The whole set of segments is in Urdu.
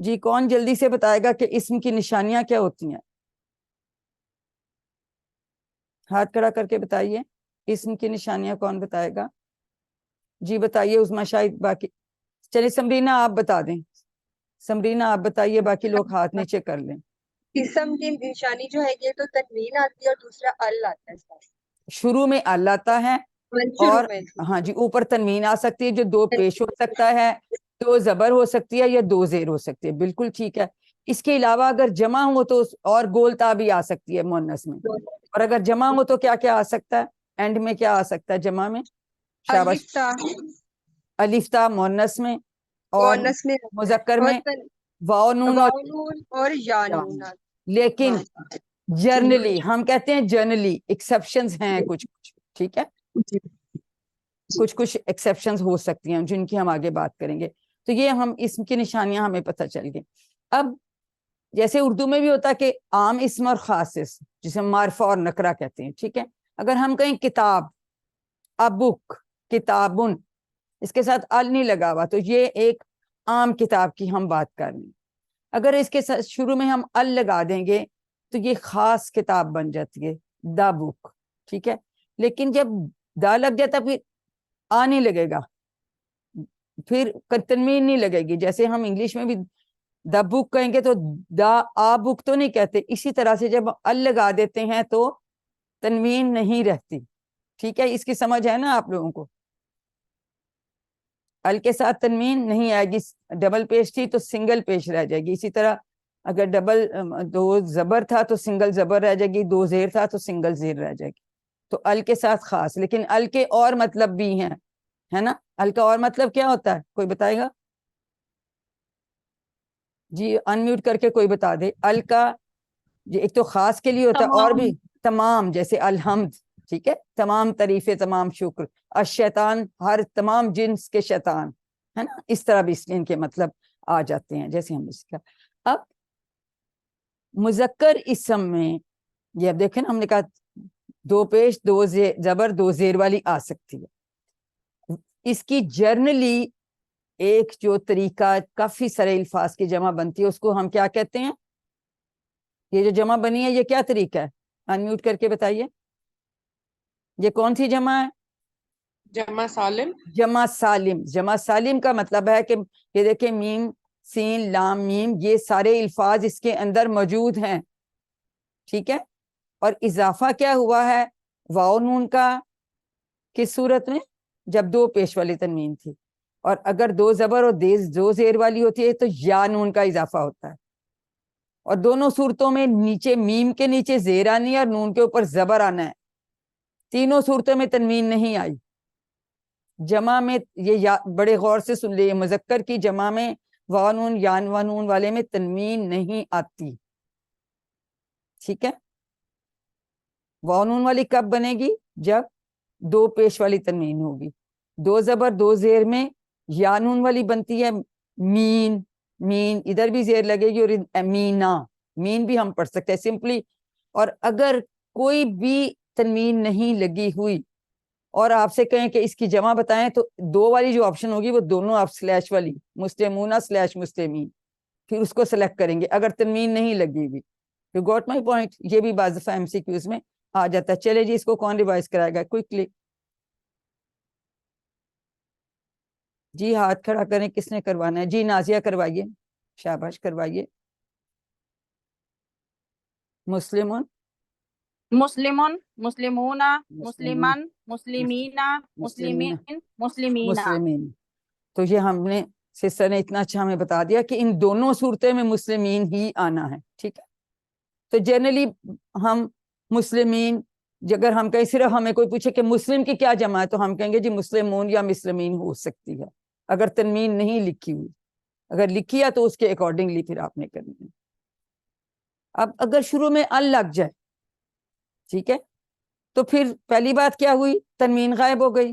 جی کون جلدی سے بتائے گا کہ اسم کی نشانیاں کیا ہوتی ہیں؟ ہاتھ کھڑا کر کے بتائیے، اسم کی نشانیاں کون بتائے گا؟ جی بتائیے عظمیٰ شاہد، باقی چلیے سمرینہ آپ بتا دیں، سمرینہ آپ بتائیے، باقی لوگ ہاتھ نیچے کر لیں۔ اسم کی نشانی جو ہے یہ تو تنوین آتی ہے اور دوسرا ال آتا ہے ساتھ۔ شروع میں ال آتا ہے شروع اور میں ہاں جی اوپر تنوین آ سکتی ہے جو دو پیش ہو سکتا ہے، دو زبر ہو سکتی ہے یا دو زیر ہو سکتی ہے، بالکل ٹھیک ہے۔ اس کے علاوہ اگر جمع ہو تو اور گولتا بھی آ سکتی ہے مؤنث میں، اور اگر جمع ہو تو کیا کیا آ سکتا ہے؟ اینڈ میں کیا آ سکتا ہے جمع میں؟ شاباش، الف تا الف تا مؤنث میں، اور مؤنث میں مذکر اور میں واو نون اور واو نون اور یا یا نون نون۔ آتی لیکن ہاں جرنلی ہم کہتے ہیں جرنلی ایکسیپشنز ہیں کچھ کچھ، ٹھیک ہے، کچھ کچھ ایکسیپشنز ہو سکتی ہیں جن کی ہم آگے بات کریں گے۔ تو یہ ہم اسم کی نشانیاں ہمیں پتہ چل گئی۔ اب جیسے اردو میں بھی ہوتا ہے کہ عام اسم اور خاص اسم، جسے ہم معرفہ اور نکرہ کہتے ہیں، ٹھیک ہے۔ اگر ہم کہیں کتاب، ابک، کتابن، اس کے ساتھ ال نہیں لگا ہوا تو یہ ایک عام کتاب کی ہم بات کر رہے ہیں۔ اگر اس کے ساتھ شروع میں ہم ال لگا دیں گے تو یہ خاص کتاب بن جاتی ہے، دا بک، ٹھیک ہے۔ لیکن جب دا لگ جاتا پھر آ نہیں لگے گا، پھر تنوین نہیں لگے گی۔ جیسے ہم انگلش میں بھی دا بک کہیں گے تو دا آ بک تو نہیں کہتے، اسی طرح سے جب ال لگا دیتے ہیں تو تنوین نہیں رہتی، ٹھیک ہے۔ اس کی سمجھ ہے نا آپ لوگوں کو؟ ال کے ساتھ تنوین نہیں آئے گی، ڈبل پیش تھی تو سنگل پیش رہ جائے گی۔ اسی طرح اگر ڈبل دو زبر تھا تو سنگل زبر رہ جائے گی، دو زیر تھا تو سنگل زیر رہ جائے گی۔ تو ال کے ساتھ خاص، لیکن ال کے اور مطلب بھی ہیں، ہے نا۔ ال کا اور مطلب کیا ہوتا ہے، کوئی بتائے گا؟ جی انمیوٹ کر کے کوئی بتا دے۔ ال کا جی ایک تو خاص کے لیے ہوتا ہے اور بھی تمام، جیسے الحمد، ٹھیک ہے، تمام تعریفیں، تمام شکر۔ الشیطان، ہر تمام جنس کے شیطان، ہے نا، اس طرح بھی ان کے مطلب آ جاتے ہیں جیسے ہم اس کا۔ اب مذکر اسم میں یہ اب دیکھیں نا، ہم نے کہا دو پیش، دو زبر، دو زیر والی آ سکتی ہے۔ اس کی جرنلی ایک جو طریقہ کافی سارے الفاظ کی جمع بنتی ہے اس کو ہم کیا کہتے ہیں؟ یہ جو جمع بنی ہے یہ کیا طریقہ ہے؟ انمیوٹ کر کے بتائیے، یہ کون سی جمع ہے؟ جمع سالم۔ جمع سالم۔ جمع سالم کا مطلب ہے کہ یہ دیکھیں میم، سین، لام، میم، یہ سارے الفاظ اس کے اندر موجود ہیں، ٹھیک ہے۔ اور اضافہ کیا ہوا ہے واو نون کا، کس صورت میں؟ جب دو پیش والی تنوین تھی، اور اگر دو زبر اور دو زیر والی ہوتی ہے تو یا نون کا اضافہ ہوتا ہے۔ اور دونوں صورتوں میں نیچے میم کے نیچے زیر آنی ہے اور نون کے اوپر زبر آنا ہے، تینوں صورتوں میں تنوین نہیں آئی۔ جمع میں یہ بڑے غور سے سن لیے، مذکر کی جمع میں واو نون، یا نون والے میں تنوین نہیں آتی، ٹھیک ہے۔ واو نون والی کب بنے گی؟ جب دو پیش والی تنوین ہوگی۔ دو زبر دو زیر میں یا نون والی بنتی ہے مین، مین ادھر بھی زیر لگے گی، اور مینا، مین بھی ہم پڑھ سکتے ہیں سمپلی۔ اور اگر کوئی بھی تنوین نہیں لگی ہوئی اور آپ سے کہیں کہ اس کی جمع بتائیں تو دو والی جو آپشن ہوگی وہ دونوں آپ سلیش والی، مسلمونہ سلیش مسلمین، پھر اس کو سلیکٹ کریں گے اگر تنوین نہیں لگی ہوئی۔ You got my point? یہ بھی بعض دفعہ ایم سی کیوز میں آ جاتا ہے۔ چلے جی اس کو کون ریوائز کرائے گا کوئکلی؟ جی ہاتھ کھڑا کریں، کس نے کروانا ہے؟ جی نازیہ کروائیے، شاباش کروائیے۔ مسلمون، مسلمون، مسلمونہ، مسلمون، مسلمن، مسلمینہ، مسلمین، مسلمین، مسلمینہ۔ مسلمین۔ تو یہ ہم نے سسٹر نے اتنا اچھا ہمیں بتا دیا کہ ان دونوں صورتیں میں مسلمین ہی آنا ہے، ٹھیک ہے۔ تو جنرلی ہم مسلمین، اگر ہم کہیں صرف ہمیں کوئی پوچھے کہ مسلم کی کیا جمع ہے تو ہم کہیں گے جی مسلمون یا مسلمین ہو سکتی ہے، اگر تنوین نہیں لکھی ہوئی۔ اگر لکھی ہے تو اس کے اکارڈنگلی پھر آپ نے کرنی ہے۔ اب اگر شروع میں ال لگ جائے، ٹھیک ہے، تو پھر پہلی بات کیا ہوئی؟ تنوین غائب ہو گئی،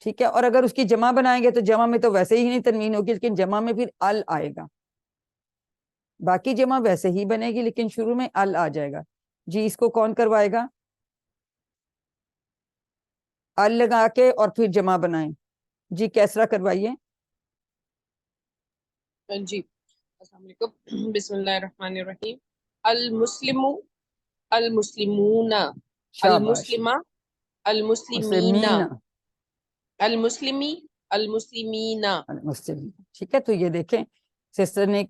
ٹھیک ہے۔ اور اگر اس کی جمع بنائیں گے تو جمع میں تو ویسے ہی نہیں تنوین ہوگی، لیکن جمع میں پھر ال آئے گا۔ باقی جمع ویسے ہی بنے گی لیکن شروع میں ال آ جائے گا۔ جی اس کو کون کروائے گا؟ ال لگا کے اور پھر جمع بنائیں۔ جی کیسرا کروائیے۔ جی السلام علیکم. بسم اللہ الرحمن الرحیم. المسلم المسلمون شاباش. المسلمہ المسلمین مسلمین. المسلمی المسلمین. مسلم. ٹھیک ہے, تو یہ دیکھیں سسٹر نے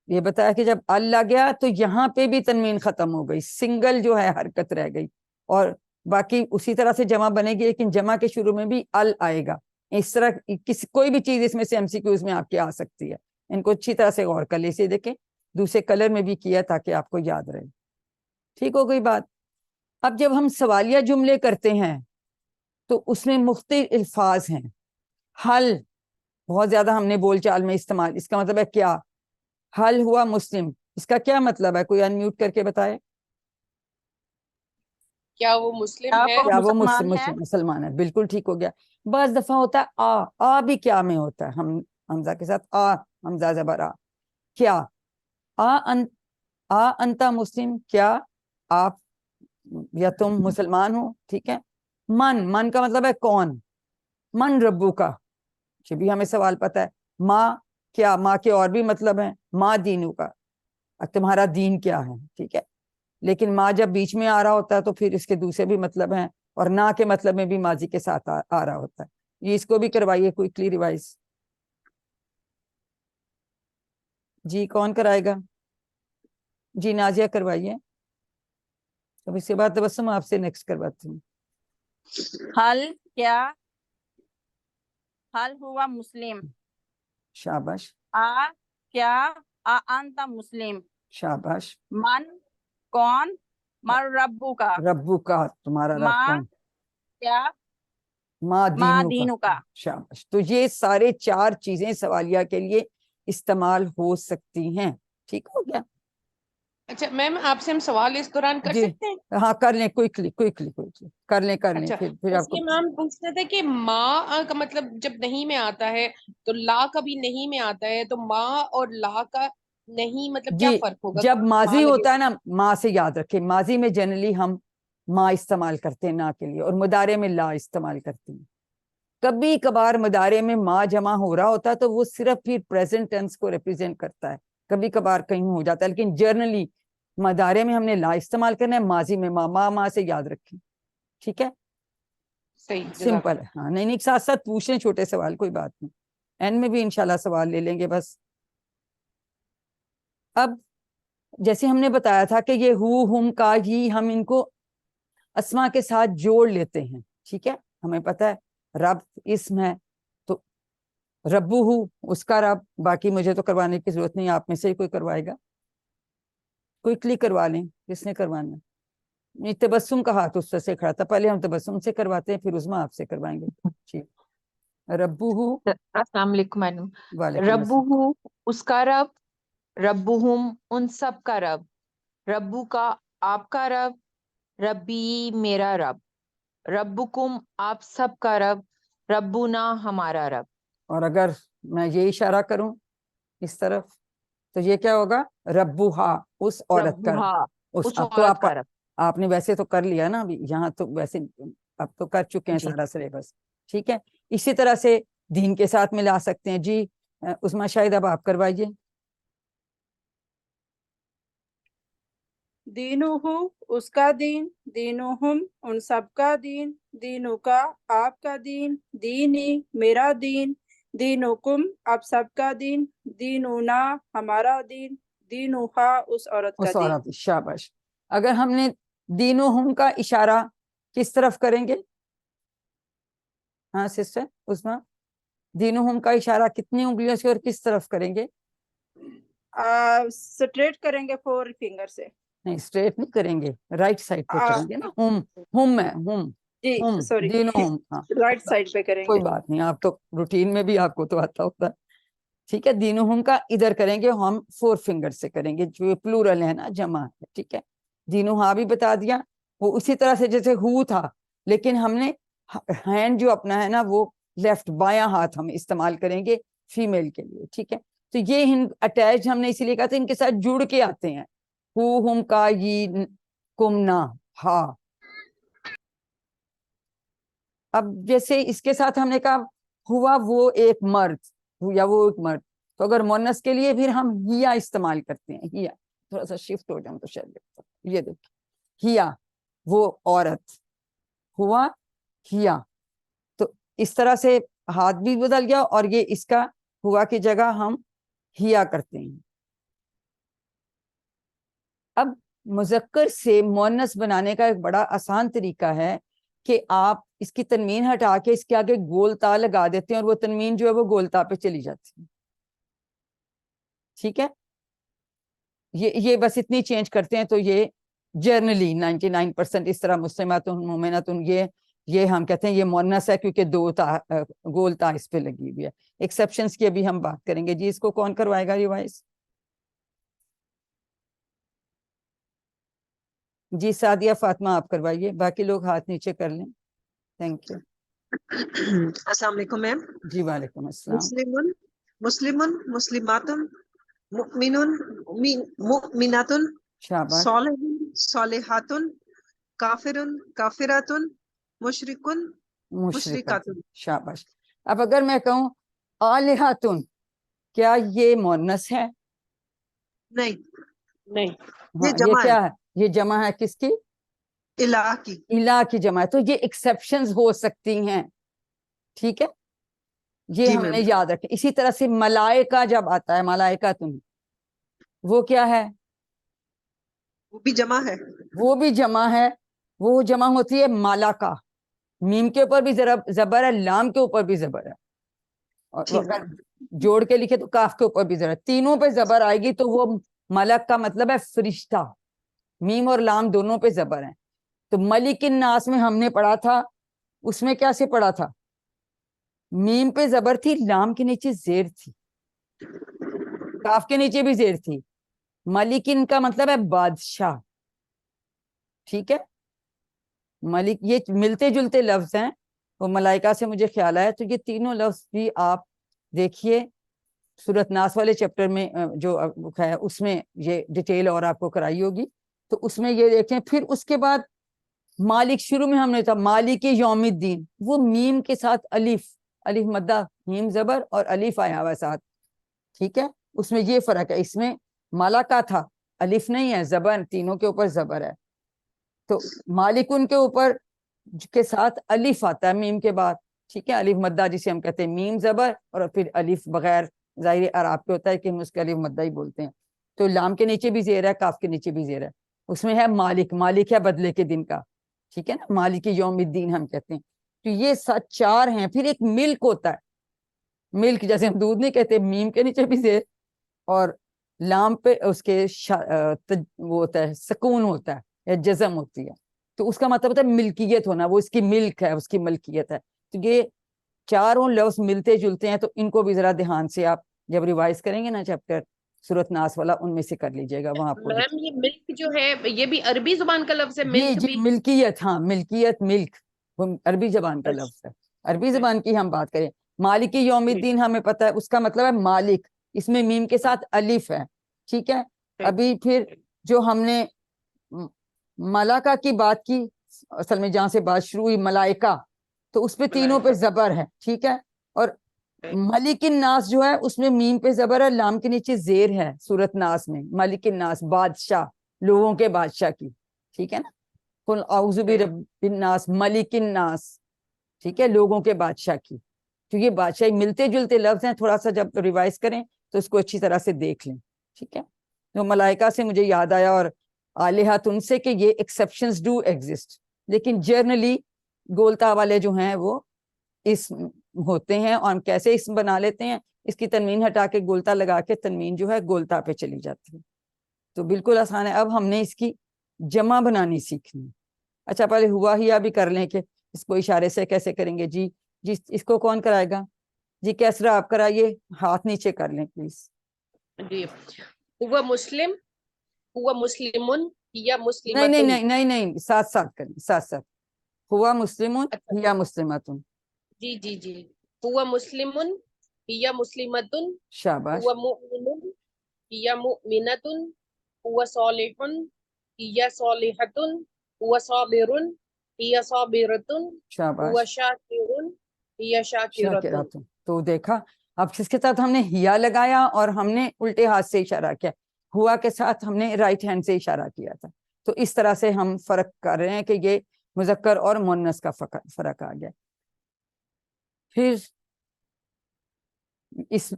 یہ بتایا کہ جب ال لگ گیا تو یہاں پہ بھی تنوین ختم ہو گئی, سنگل جو ہے حرکت رہ گئی, اور باقی اسی طرح سے جمع بنے گی, لیکن جمع کے شروع میں بھی ال آئے گا. اس طرح کوئی بھی چیز اس میں سے MCQs میں آپ کے آ سکتی ہے, ان کو اچھی طرح سے غور کر لیجیے. دیکھیں دوسرے کلر میں بھی کیا تاکہ آپ کو یاد رہے. ٹھیک ہو گئی بات. اب جب ہم سوالیہ جملے کرتے ہیں تو اس میں مختلف الفاظ ہیں. حل بہت زیادہ ہم نے بول چال میں استعمال, اس کا مطلب ہے کیا. حل ہوا مسلم, اس کا کیا مطلب ہے, کوئی انمیوٹ کر کے بتائے. کیا وہ مسلم کیا ہے؟ وہ کیا وہ مسلمان ہے؟ مسلمان ہے, بالکل ٹھیک ہو گیا. بعض دفعہ ہوتا ہے آ بھی کیا میں ہوتا ہے, ہم حمزہ کے ساتھ آ, حمزہ زبر آ, کیا. انتا مسلم, کیا آپ یا تم مسلمان ہو. ٹھیک ہے. من کا مطلب ہے کون. من ربو کا, یہ بھی ہمیں سوال پتا ہے. ماں کیا, ماں کے اور بھی مطلب ہیں. ماں دینو کا, تمہارا دین کیا ہے. ٹھیک ہے. لیکن ماں جب بیچ میں آ رہا ہوتا ہے تو پھر اس کے دوسرے بھی مطلب ہیں, اور نہ کے مطلب میں بھی ماضی کے ساتھ آ رہا ہوتا ہے. یہ اس کو بھی کروائیے کوئکلی ریوائز. جی کون کرائے گا؟ جی نازیہ کروائیے. اب اس کے بعد تبسم آپ سے نیکسٹ کرواتی ہوں. حل کیا حل ہوا مسلم. شاباش کیا انت مسلم. شاباش. من کون. من ربو کا. ربو کا, تمہارا رب ماں کون. کیا ماں ماں دینو دینو کا. کا. شاباش. تو یہ سارے چار چیزیں سوالیہ کے لیے استعمال ہو سکتی ہیں. ٹھیک ہو گیا. اچھا میم, آپ سے ہم سوال اس دوران کر جی سکتے ہیں؟ ہاں کر لیں, کوئکلی کر لیں اچھا, پھر اس آپ کو. لیے میم پوچھنا تھا کہ ماں کا مطلب جب نہیں میں آتا ہے تو لا کا بھی نہیں میں آتا ہے, تو ماں اور لا کا نہیں مطلب کیا جی فرق ہوگا جب ماں ماضی لگے ہوتا ہے نا, ماں سے یاد رکھیں, ماضی میں جنرلی ہم ماں استعمال کرتے ہیں نا کے لیے, اور مدارے میں لا استعمال کرتے ہیں. کبھی کبھار مدارے میں ماں جمع ہو رہا ہوتا ہے تو وہ صرف پھر پریزنٹ ٹینس کو ریپرزینٹ کرتا ہے, کبھی کبھار کہیں ہو جاتا ہے, لیکن جرنلی مدارے میں ہم نے لا استعمال کرنا ہے, ماضی میں ماں سے یاد رکھیں. ٹھیک ہے, صحیح. سمپل ہے. ہاں نہیں ساتھ ساتھ پوچھیں چھوٹے سوال, کوئی بات نہیں, اینڈ میں بھی انشاءاللہ سوال لے لیں گے بس. اب جیسے ہم نے بتایا تھا کہ یہ ہم کا ہی, ہم ان کو اسما کے ساتھ جوڑ لیتے ہیں. ٹھیک ہے, ہمیں پتہ ہے رب اسم ہے تو ربو اس کا رب, باقی مجھے تو کروانے کی ضرورت نہیں, آپ میں سے ہی کوئی کروائے گا, کوئکلی کروا لیں. کس نے کروانا؟ تبسم کا ہاتھ اس سے کھڑا تھا, پہلے ہم تبسم سے کرواتے ہیں, پھر عظما آپ سے کروائیں گے. ٹھیک. ربو السلام علیکم میڈم. وعلیکم ربو السلام. اس کا رب, ربہم ان سب کا رب, ربو کا آپ کا رب, ربی میرا رب, ربکم آپ سب کا رب, ربنا ہمارا رب. اور اگر میں یہ اشارہ کروں اس طرف تو یہ کیا ہوگا؟ ربوہا اس عورت کا رب. ربہا اس اس اب تو عورت کا رب. آپ نے ویسے تو کر لیا نا ابھی, یہاں تو ویسے اب تو کر چکے ہیں جی سارا سلیبس. ٹھیک ہے, اسی طرح سے دین کے ساتھ ملا سکتے ہیں. جی عظما شاہد اب آپ کروائیے. دینو اس کا دین, دینہم ان سب کا دین, دینو کا آپ کا دین, دینی میرا دین, دینکم آپ سب کا دین, دینونا ہمارا دین, دینوہا اس عورت کا اس دین. عورت. شاباش. اگر ہم نے دینوں ہم کا اشارہ کس طرف کریں گے؟ ہاں سسٹر عظما, دینوں ہم کا اشارہ کتنی انگلیوں سے اور کس طرف کریں گے؟ سٹریٹ کریں گے 4 فنگر سے. نہیں اسٹریٹ نہیں کریں گے, رائٹ سائڈ پہ کریں گے نا. ہم ہے, جی سوری, دینوں ہم. ہاں رائٹ سائڈ پہ کریں کوئی گے. بات نہیں, آپ تو روٹین میں بھی آپ کو تو آتا ہوتا ہے. ٹھیک ہے, دینوں ہم کا ادھر کریں گے ہم 4 فنگر سے کریں گے, جو پلورل ہے نا, جمع ہے. ٹھیک ہے, دینوں ہاں بھی بتا دیا, وہ اسی طرح سے جیسے ہو تھا, لیکن ہم نے ہینڈ جو اپنا ہے نا وہ لیفٹ بایاں ہاتھ ہم استعمال کریں گے فیمیل کے لیے. ٹھیک ہے, تو یہ اٹیچ ہم نے اسی لیے کہا تھا, ان کے ساتھ جڑ کے آتے ہیں. ہم کا یہ کم نا ہا. اب جیسے اس کے ساتھ ہم نے کہا ہوا وہ ایک مرد, یا وہ ایک مرد, تو اگر مونس کے لیے پھر ہم ہیا استعمال کرتے ہیں. ہیا تھوڑا سا شفٹ ہو جاؤں تو شاید یہ دیکھیں ہیا وہ عورت, ہوا ہیا, تو اس طرح سے ہاتھ بھی بدل گیا اور یہ اس کا ہوا کی جگہ ہم ہیا کرتے ہیں. اب مذکر سے مؤنث بنانے کا ایک بڑا آسان طریقہ ہے کہ آپ اس کی تنوین ہٹا کے اس کے آگے گول تا لگا دیتے ہیں اور وہ تنوین جو ہے وہ گول تا پہ چلی جاتی ہے. ٹھیک ہے, یہ بس اتنی چینج کرتے ہیں. تو یہ جرنلی 99% اس طرح مسلماتن مومناتن یہ ہم کہتے ہیں یہ مؤنث ہے کیونکہ دو تا گول تا اس پہ لگی ہوئی ہے. ایکسیپشنز کی ابھی ہم بات کریں گے. جی اس کو کون کروائے گا ریوائز؟ جی سعدیہ فاطمہ آپ کروائیے, باقی لوگ ہاتھ نیچے کر لیں. Thank you. السلام علیکم میم. جی وعلیکم السلام. مسلمن مسلماتن مؤمنون مؤمناتن شاباش صالحون صالحاتن کافرن کافراتن مشرکن مشرکاتن. شاباش. اب اگر میں کہوں آلہاتن, کیا یہ مؤنث ہے؟ نہیں, نہیں. یہ ہاں, جمع کیا ہے؟ یہ جمع ہے کس کی؟ الہ کی. الہ کی جمع ہے. تو یہ ایکسیپشنز ہو سکتی ہیں. ٹھیک ہے, یہ جی ہم میم. نے یاد رکھیں. اسی طرح سے ملائکہ جب آتا ہے, ملائکہ تم, وہ کیا ہے؟ وہ بھی جمع ہے. وہ بھی جمع ہے. وہ جمع ہوتی ہے مالکا, میم کے اوپر بھی زبر ہے, لام کے اوپر بھی زبر ہے, اور ٹھیک. اگر جوڑ کے لکھے تو کاف کے اوپر بھی زبر ہے. تینوں پہ زبر آئے گی تو وہ ملک کا مطلب ہے فرشتہ. میم اور لام دونوں پہ زبر ہیں. تو ملک الناس میں ہم نے پڑھا تھا, اس میں کیا سے پڑھا تھا؟ میم پہ زبر تھی, لام کے نیچے زیر تھی, کاف کے نیچے بھی زیر تھی. ملکن کا مطلب ہے بادشاہ. ٹھیک ہے, ملک یہ ملتے جلتے لفظ ہیں. وہ ملائکہ سے مجھے خیال آیا. تو یہ تینوں لفظ بھی آپ دیکھیے سورۃ ناس والے چیپٹر میں جو ہے اس میں یہ ڈیٹیل اور آپ کو کرائی ہوگی. تو اس میں یہ دیکھیں. پھر اس کے بعد مالک, شروع میں ہم نے تھا مالک یوم الدین, وہ میم کے ساتھ الف, الف مدہ میم زبر اور الف آیا ہوا ساتھ. ٹھیک ہے, اس میں یہ فرق ہے. اس میں مالکا تھا, الف نہیں ہے, زبر, تینوں کے اوپر زبر ہے. تو مالکن کے اوپر کے ساتھ الف آتا ہے میم کے بعد. ٹھیک ہے, الف مدہ جسے ہم کہتے ہیں میم زبر اور پھر الف بغیر ظاہر عرب کے ہوتا ہے کہ ہم اس کے الف مدہ ہی بولتے ہیں. تو لام کے نیچے بھی زیر ہے, کاف کے نیچے بھی زیر ہے. اس میں ہے مالک, مالک ہے بدلے کے دن کا. ٹھیک ہے نا, مالک یوم الدین ہم کہتے ہیں. تو یہ چار ہیں. پھر ایک ملک ہوتا ہے, ملک جیسے ہم دودھ نہیں کہتے, میم کے نیچے بھی زیر اور لام پہ اس کے وہ ہوتا ہے سکون ہوتا ہے یا جزم ہوتی ہے. تو اس کا مطلب ہوتا ہے ملکیت ہونا, وہ اس کی ملک ہے, اس کی ملکیت ہے. تو یہ چاروں لفظ ملتے جلتے ہیں. تو ان کو بھی ذرا دھیان سے آپ جب ریوائز کریں گے نا چیپٹر سورۃ ناس والا, ان میں سے کر لیجئے گا. وہاں پر میم یہ ملک جو ہے یہ بھی عربی زبان کا لفظ ہے, جی ملک جی بھی؟ ملکیت, ہاں ملکیت, ملک وہ عربی زبان کا لفظ ہے. عربی زبان کی ہم بات کریں, مالک یوم الدین ہمیں پتہ ہے اس کا مطلب ہے مالک, اس میں میم کے ساتھ الف ہے. ٹھیک ہے, ابھی پھر جو ہم نے ملائکہ کی بات کی, اصل میں جہاں سے بات شروع ہوئی ملائکہ, تو اس پہ تینوں پہ زبر ہے. ٹھیک ہے, اور ملک الناس جو ہے اس میں میم پہ زبر ہے, لام کے نیچے زیر ہے سورۃ ناس میں. ملک الناس بادشاہ, لوگوں کے بادشاہ کی. ٹھیک ہے نا, قل اعوذ برب الناس ملک الناس. ٹھیک ہے, لوگوں کے بادشاہ کی. تو یہ بادشاہ ملتے جلتے لفظ ہیں, تھوڑا سا جب ریوائز کریں تو اس کو اچھی طرح سے دیکھ لیں. ٹھیک ہے, تو ملائکہ سے مجھے یاد آیا اور آلہات ان سے کہ یہ ایکسیپشنز ڈو ایگزسٹ, لیکن جرنلی گولتا والے جو ہیں وہ اسم ہوتے ہیں. اور ہم کیسے اسم بنا لیتے ہیں, اس کی تنوین ہٹا کے گولتا لگا کے تنوین جو ہے گولتا پہ چلی جاتی ہے. تو بالکل آسان ہے. اب ہم نے اس کی جمع بنانی سیکھنی. اچھا پہلے ہوا ہیا بھی کر لیں کہ اس کو اشارے سے کیسے کریں گے. جی اس کو کون کرائے گا؟ جی کیسرا آپ کرائیے, ہاتھ نیچے کر لیں پلیز. جی, ہوا مسلم, ہوا مسلمن یا نہیں مسلمتن. نہیں نہیں نہیں نہیں, ساتھ ساتھ کریں, ساتھ ساتھ. ہوا مسلمون یا مسلماتن. جی جی جی, ہوا مسلمن یا مسلمتن, شاباش. ہوا مؤمن یا مؤمنتن, ہوا صالح یا صالحتن, ہوا صابر یا صابرتن, ہوا شاباش. شاکر یا شاکرتن. شاکراتن. تو دیکھا اب اس کے ساتھ ہم نے ہیا لگایا اور ہم نے الٹے ہاتھ سے اشارہ کیا، ہوا کے ساتھ ہم نے رائٹ ہینڈ سے اشارہ کیا تھا. تو اس طرح سے ہم فرق کر رہے ہیں کہ یہ مذکر اور مؤنث کا فرق آ گیا. پھر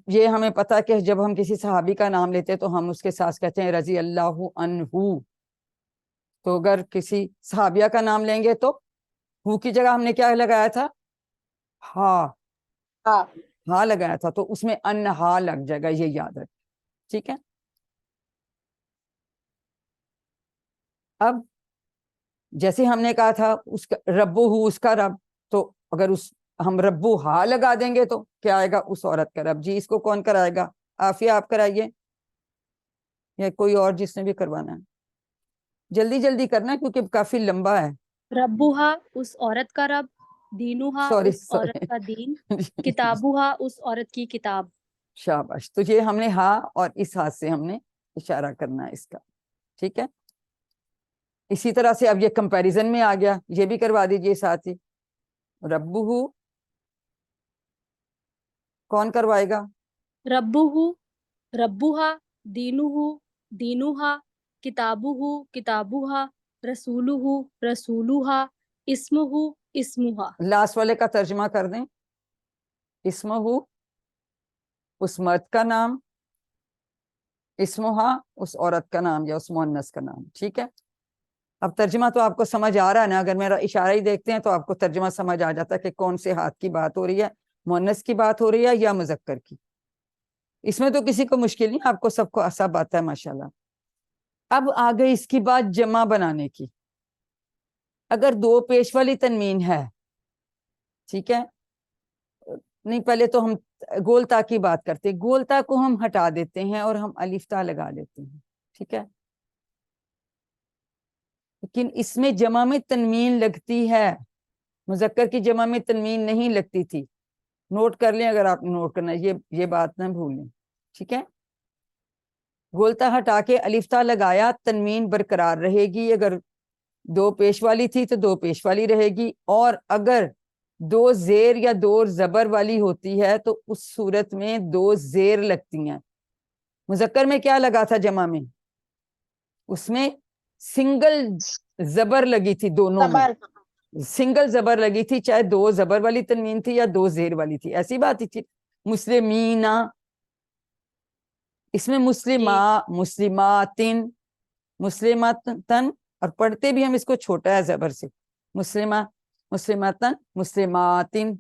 یہ ہمیں پتا کہ جب ہم کسی صحابی کا نام لیتے تو ہم اس کے ساتھ کہتے ہیں رضی اللہ عنہ. تو اگر کسی صحابیہ کا نام لیں گے تو ہو کی جگہ ہم نے کیا لگایا تھا؟ ہاں ہاں ہاں لگایا تھا، تو اس میں انہا لگ جائے گا، یہ یاد رکھ. ٹھیک ہے. اب جیسے ہم نے کہا تھا اس کا ربو ہو اس کا رب، تو اگر ہم ربو ہا لگا دیں گے تو کیا آئے گا؟ اس عورت کا رب. جی اس کو کون کرائے گا؟ عافیہ آپ کرائیے یا کوئی اور جس نے بھی کروانا ہے. جلدی جلدی کرنا کیونکہ کافی لمبا ہے. ربوہا اس عورت کا رب، دینوہا سوری اس عورت کا دین، کتابوہا اس عورت کی کتاب. شاباش. تو یہ ہم نے ہاں اور اس ہاتھ سے ہم نے اشارہ کرنا ہے اس کا. ٹھیک ہے. اسی طرح سے اب یہ کمپیریزن میں آ گیا، یہ بھی کروا دیجئے ساتھ ہی. ربہ کون کروائے گا؟ ربوہو ربوہا، دینوہو دینوہا، کتابوہو کتابوہا، رسولوہو رسولوہا، اسمہو اسموہا. لاسٹ والے کا ترجمہ کر دیں. اسمہ اس مرد کا نام، اسمہا اس عورت کا نام یا اس مؤنث کا نام. ٹھیک ہے. اب ترجمہ تو آپ کو سمجھ آ رہا ہے نا؟ اگر میرا اشارہ ہی دیکھتے ہیں تو آپ کو ترجمہ سمجھ آ جاتا ہے کہ کون سے ہاتھ کی بات ہو رہی ہے، مؤنث کی بات ہو رہی ہے یا مذکر کی. اس میں تو کسی کو مشکل نہیں، آپ کو سب کو سب آتا ہے ماشاءاللہ. اب آ گئی اس کی بات جمع بنانے کی. اگر دو پیش والی تنوین ہے، ٹھیک ہے، نہیں پہلے تو ہم گولتا کی بات کرتے، گولتا کو ہم ہٹا دیتے ہیں اور ہم الف تا لگا لیتے ہیں. ٹھیک ہے. لیکن اس میں جمع میں تنوین لگتی ہے، مذکر کی جمع میں تنوین نہیں لگتی تھی. نوٹ کر لیں اگر آپ نوٹ کرنا، یہ بات نہ بھولیں. ٹھیک ہے. گولتا ہٹا کے الف تا لگایا، تنوین برقرار رہے گی. اگر دو پیش والی تھی تو دو پیش والی رہے گی، اور اگر دو زیر یا دو زبر والی ہوتی ہے تو اس صورت میں دو زیر لگتی ہیں. مذکر میں کیا لگا تھا جمع میں؟ اس میں سنگل زبر لگی تھی، دونوں میں سنگل زبر لگی تھی، چاہے دو زبر والی تنوین تھی یا دو زیر والی تھی. ایسی بات ہی تھی. مسلمینہ، اس میں مسلمہ مسلماتن مسلماتن، اور پڑھتے بھی ہم اس کو چھوٹا ہے زبر سے، مسلمہ مسلماتن مسلماتن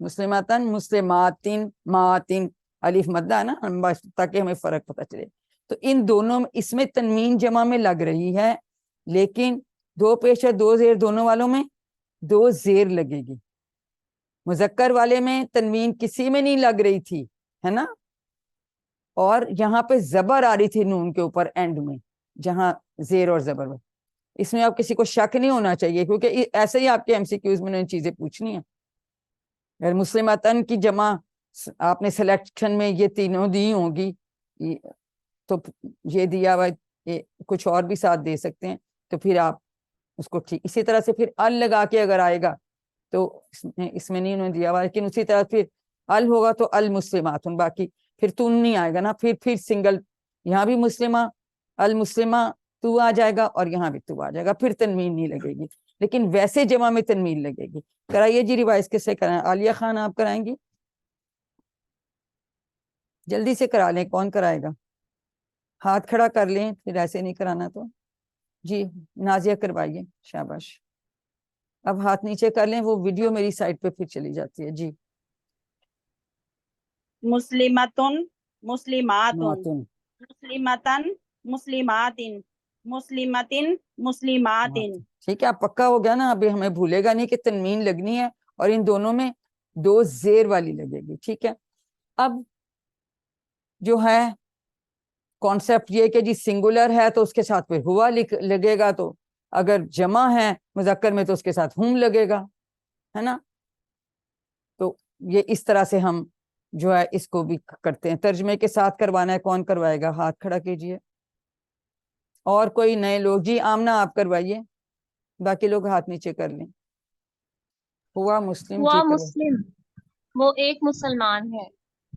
مسلماتن مسلماتن ماتن، الف مدہ ہے نا، تاکہ ہمیں فرق پتہ چلے. تو ان دونوں میں اس میں تنوین جمع میں لگ رہی ہے، لیکن دو پیش ہے دو زیر دونوں والوں میں دو زیر لگے گی. مذکر والے میں تنوین کسی میں نہیں لگ رہی تھی، ہے نا، اور یہاں پہ زبر آ رہی تھی نون کے اوپر اینڈ میں، جہاں زیر اور زبر میں. اس میں آپ کسی کو شک نہیں ہونا چاہیے، کیونکہ ایسے ہی آپ کے ایم سی کیوز میں نے چیزیں پوچھنی ہیں. اگر مسلماتن کی جمع آپ نے سلیکشن میں یہ تینوں دی ہوں گی، تو یہ دیا ہوا کچھ اور بھی ساتھ دے سکتے ہیں، تو پھر آپ اس کو ٹھیک. اسی طرح سے پھر ال لگا کے اگر آئے گا تو اس میں نہیں انہوں نے دیا ہوا، لیکن اسی طرح پھر ال ہوگا تو المسلمات، باقی پھر تم نہیں آئے گا نا، پھر سنگل، یہاں بھی مسلمہ المسلمہ تو آ جائے گا اور یہاں بھی تو آ جائے گا، پھر تنوین نہیں لگے گی. لیکن ویسے جمع میں تنوین لگے گی. کرائیے جی ریوائز کس سے کرائیں؟ عالیہ خان آپ کرائیں گی؟ جلدی سے کرا لیں. کون کرائے گا؟ ہاتھ کھڑا کر لیں، پھر ایسے نہیں کرانا تو. جی نازیہ کروائیے. شاباش. اب ہاتھ نیچے کر لیں، وہ ویڈیو میری سائٹ پہ پھر چلی جاتی ہے. جی. مسلمتن مسلماتن، ماتن مسلمتن مسلماتن، مسلمتن مسلماتن. ٹھیک ہے. اب پکا ہو گیا نا، ابھی ہمیں بھولے گا نہیں کہ تنوین لگنی ہے اور ان دونوں میں دو زیر والی لگے گی. ٹھیک ہے. اب جو ہے کانسیپٹ یہ کہ جی سنگولر ہے تو اس کے ساتھ پھر ہوا لگے گا، تو اگر جمع ہے مذکر میں تو اس کے ساتھ ہم لگے گا، ہے نا. تو یہ اس طرح سے ہم جو ہے اس کو بھی کرتے ہیں. ترجمے کے ساتھ کروانا ہے، کون کروائے گا؟ ہاتھ کھڑا کیجئے. اور کوئی نئے لوگ؟ جی آمنہ آپ کروائیے، باقی لوگ ہاتھ نیچے کر لیں. ہوا مسلم، ہوا جی کرو. مسلم وہ ایک مسلمان ہے.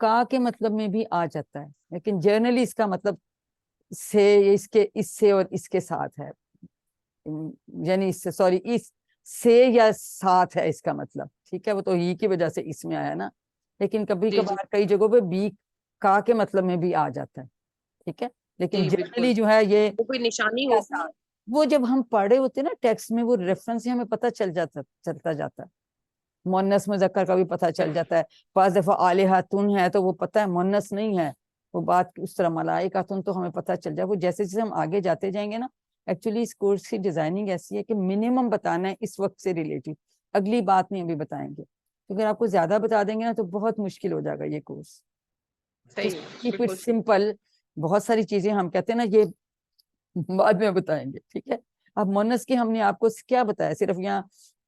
کا کے مطلب میں بھی آ جاتا ہے، لیکن جرنلی اس کا مطلب سے، اس سے اور اس کے ساتھ ہے، یعنی اس سے، سوری، اس سے یا ساتھ ہے اس کا مطلب، ٹھیک ہے، وہ تو ہی کی وجہ سے اس میں آیا نا، لیکن کبھی جی کبھار کئی جگہوں پہ بی کا کے مطلب میں بھی آ جاتا ہے، ٹھیک ہے، لیکن جی بالکل، جنرلی جو ہے یہ وہ کوئی نشانی کا ہوتی ہے. ساتھ، وہ جب ہم پڑھے ہوتے ہیں نا ٹیکسٹ میں، وہ ریفرنس سے ہمیں پتہ چلتا جاتا ہے، مؤنث مذکر کا بھی پتہ چل جاتا ہے، بعض دفعہ آلہۃن ہے تو وہ پتہ ہے مؤنث نہیں ہے، وہ بات اس طرح ملائکۃن تو ہمیں پتہ چل جائے، وہ جیسے جیسے ہم آگے جاتے جائیں گے نا، ایکچولی اس کورس کی ڈیزائننگ ایسی ہے کہ منیمم بتانا ہے اس وقت سے ریلیٹڈ، اگلی بات نہیں ابھی بتائیں گے، اگر آپ کو زیادہ بتا دیں گے نا تو بہت مشکل ہو جائے گا یہ کورس، صحیح، کیپ اٹ بالکل صحیح. سمپل، بہت ساری چیزیں ہم کہتے ہیں نا یہ بعد میں بتائیں گے، ٹھیک ہے. اب مونس کی ہم نے آپ کو کیا بتایا، صرف یہاں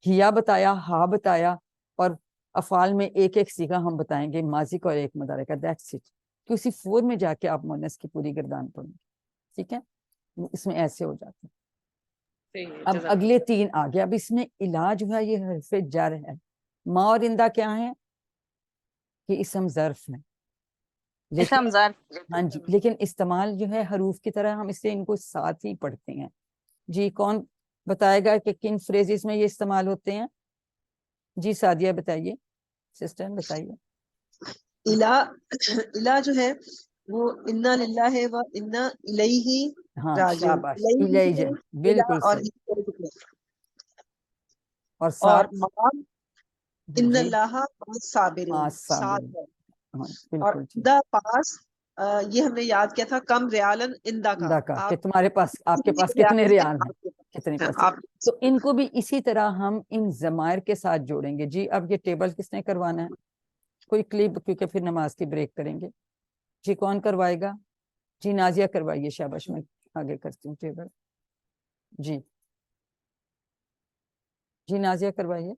ہیا بتایا، ہا بتایا، اور افعال میں ایک ایک صیغہ ہم بتائیں گے، ماضی کا اور ایک مضارع کا، دیٹس اٹ، کہ اسی فور میں جا کے آپ مونس کی پوری گردان پڑھیں گے، ٹھیک ہے، اس میں ایسے ہو جاتے ہیں. صحیح ہے، اب جزاک اگلے تین آگے، اب اس میں الہ جو ہے یہ حرف جر ہے، ما اور اندہ کیا ہے، یہ اسم ظرف ہے، لیکن اسم ظرف. ہاں جی، لیکن استعمال جو ہے حروف کی طرح، ہم اس سے ان کو ساتھ ہی پڑھتے ہیں. جی کون بتائے گا کہ کن فریزز میں یہ استعمال ہوتے ہیں؟ جی سعدیہ بتائیے، سسٹر بتائیے. الہ جو ہے وہ انا للہ و انا الیہ ہاں راجعون، شاباش، الیہ الیہ، بالکل اور صحیح. اور اور ساتھ مقام ان جی اللہ صابرون، صابر، ساتھ ہے. ہاں اور بالکل ٹھیک. دا پاس یہ ہم نے یاد کیا تھا، کم ریالن اندا کا، کہ آپ تمہارے پاس، آپ کے پاس ریال کتنے ہیں ریال ہیں، آپ کے پاس کتنے ہیں، پیسے، آپ تو ان کو بھی اسی طرح ہم ان ضمائر کے ساتھ جوڑیں گے. جی اب یہ ٹیبل کس نے کروانا ہے؟ کوئی کلپ، کیونکہ پھر نماز کی بریک کریں گے. جی کون کروائے گا؟ جی نازیہ کروائیے، شاباش، میں آگے کرتی ہوں ٹیبل. جی جی نازیہ کروائیے.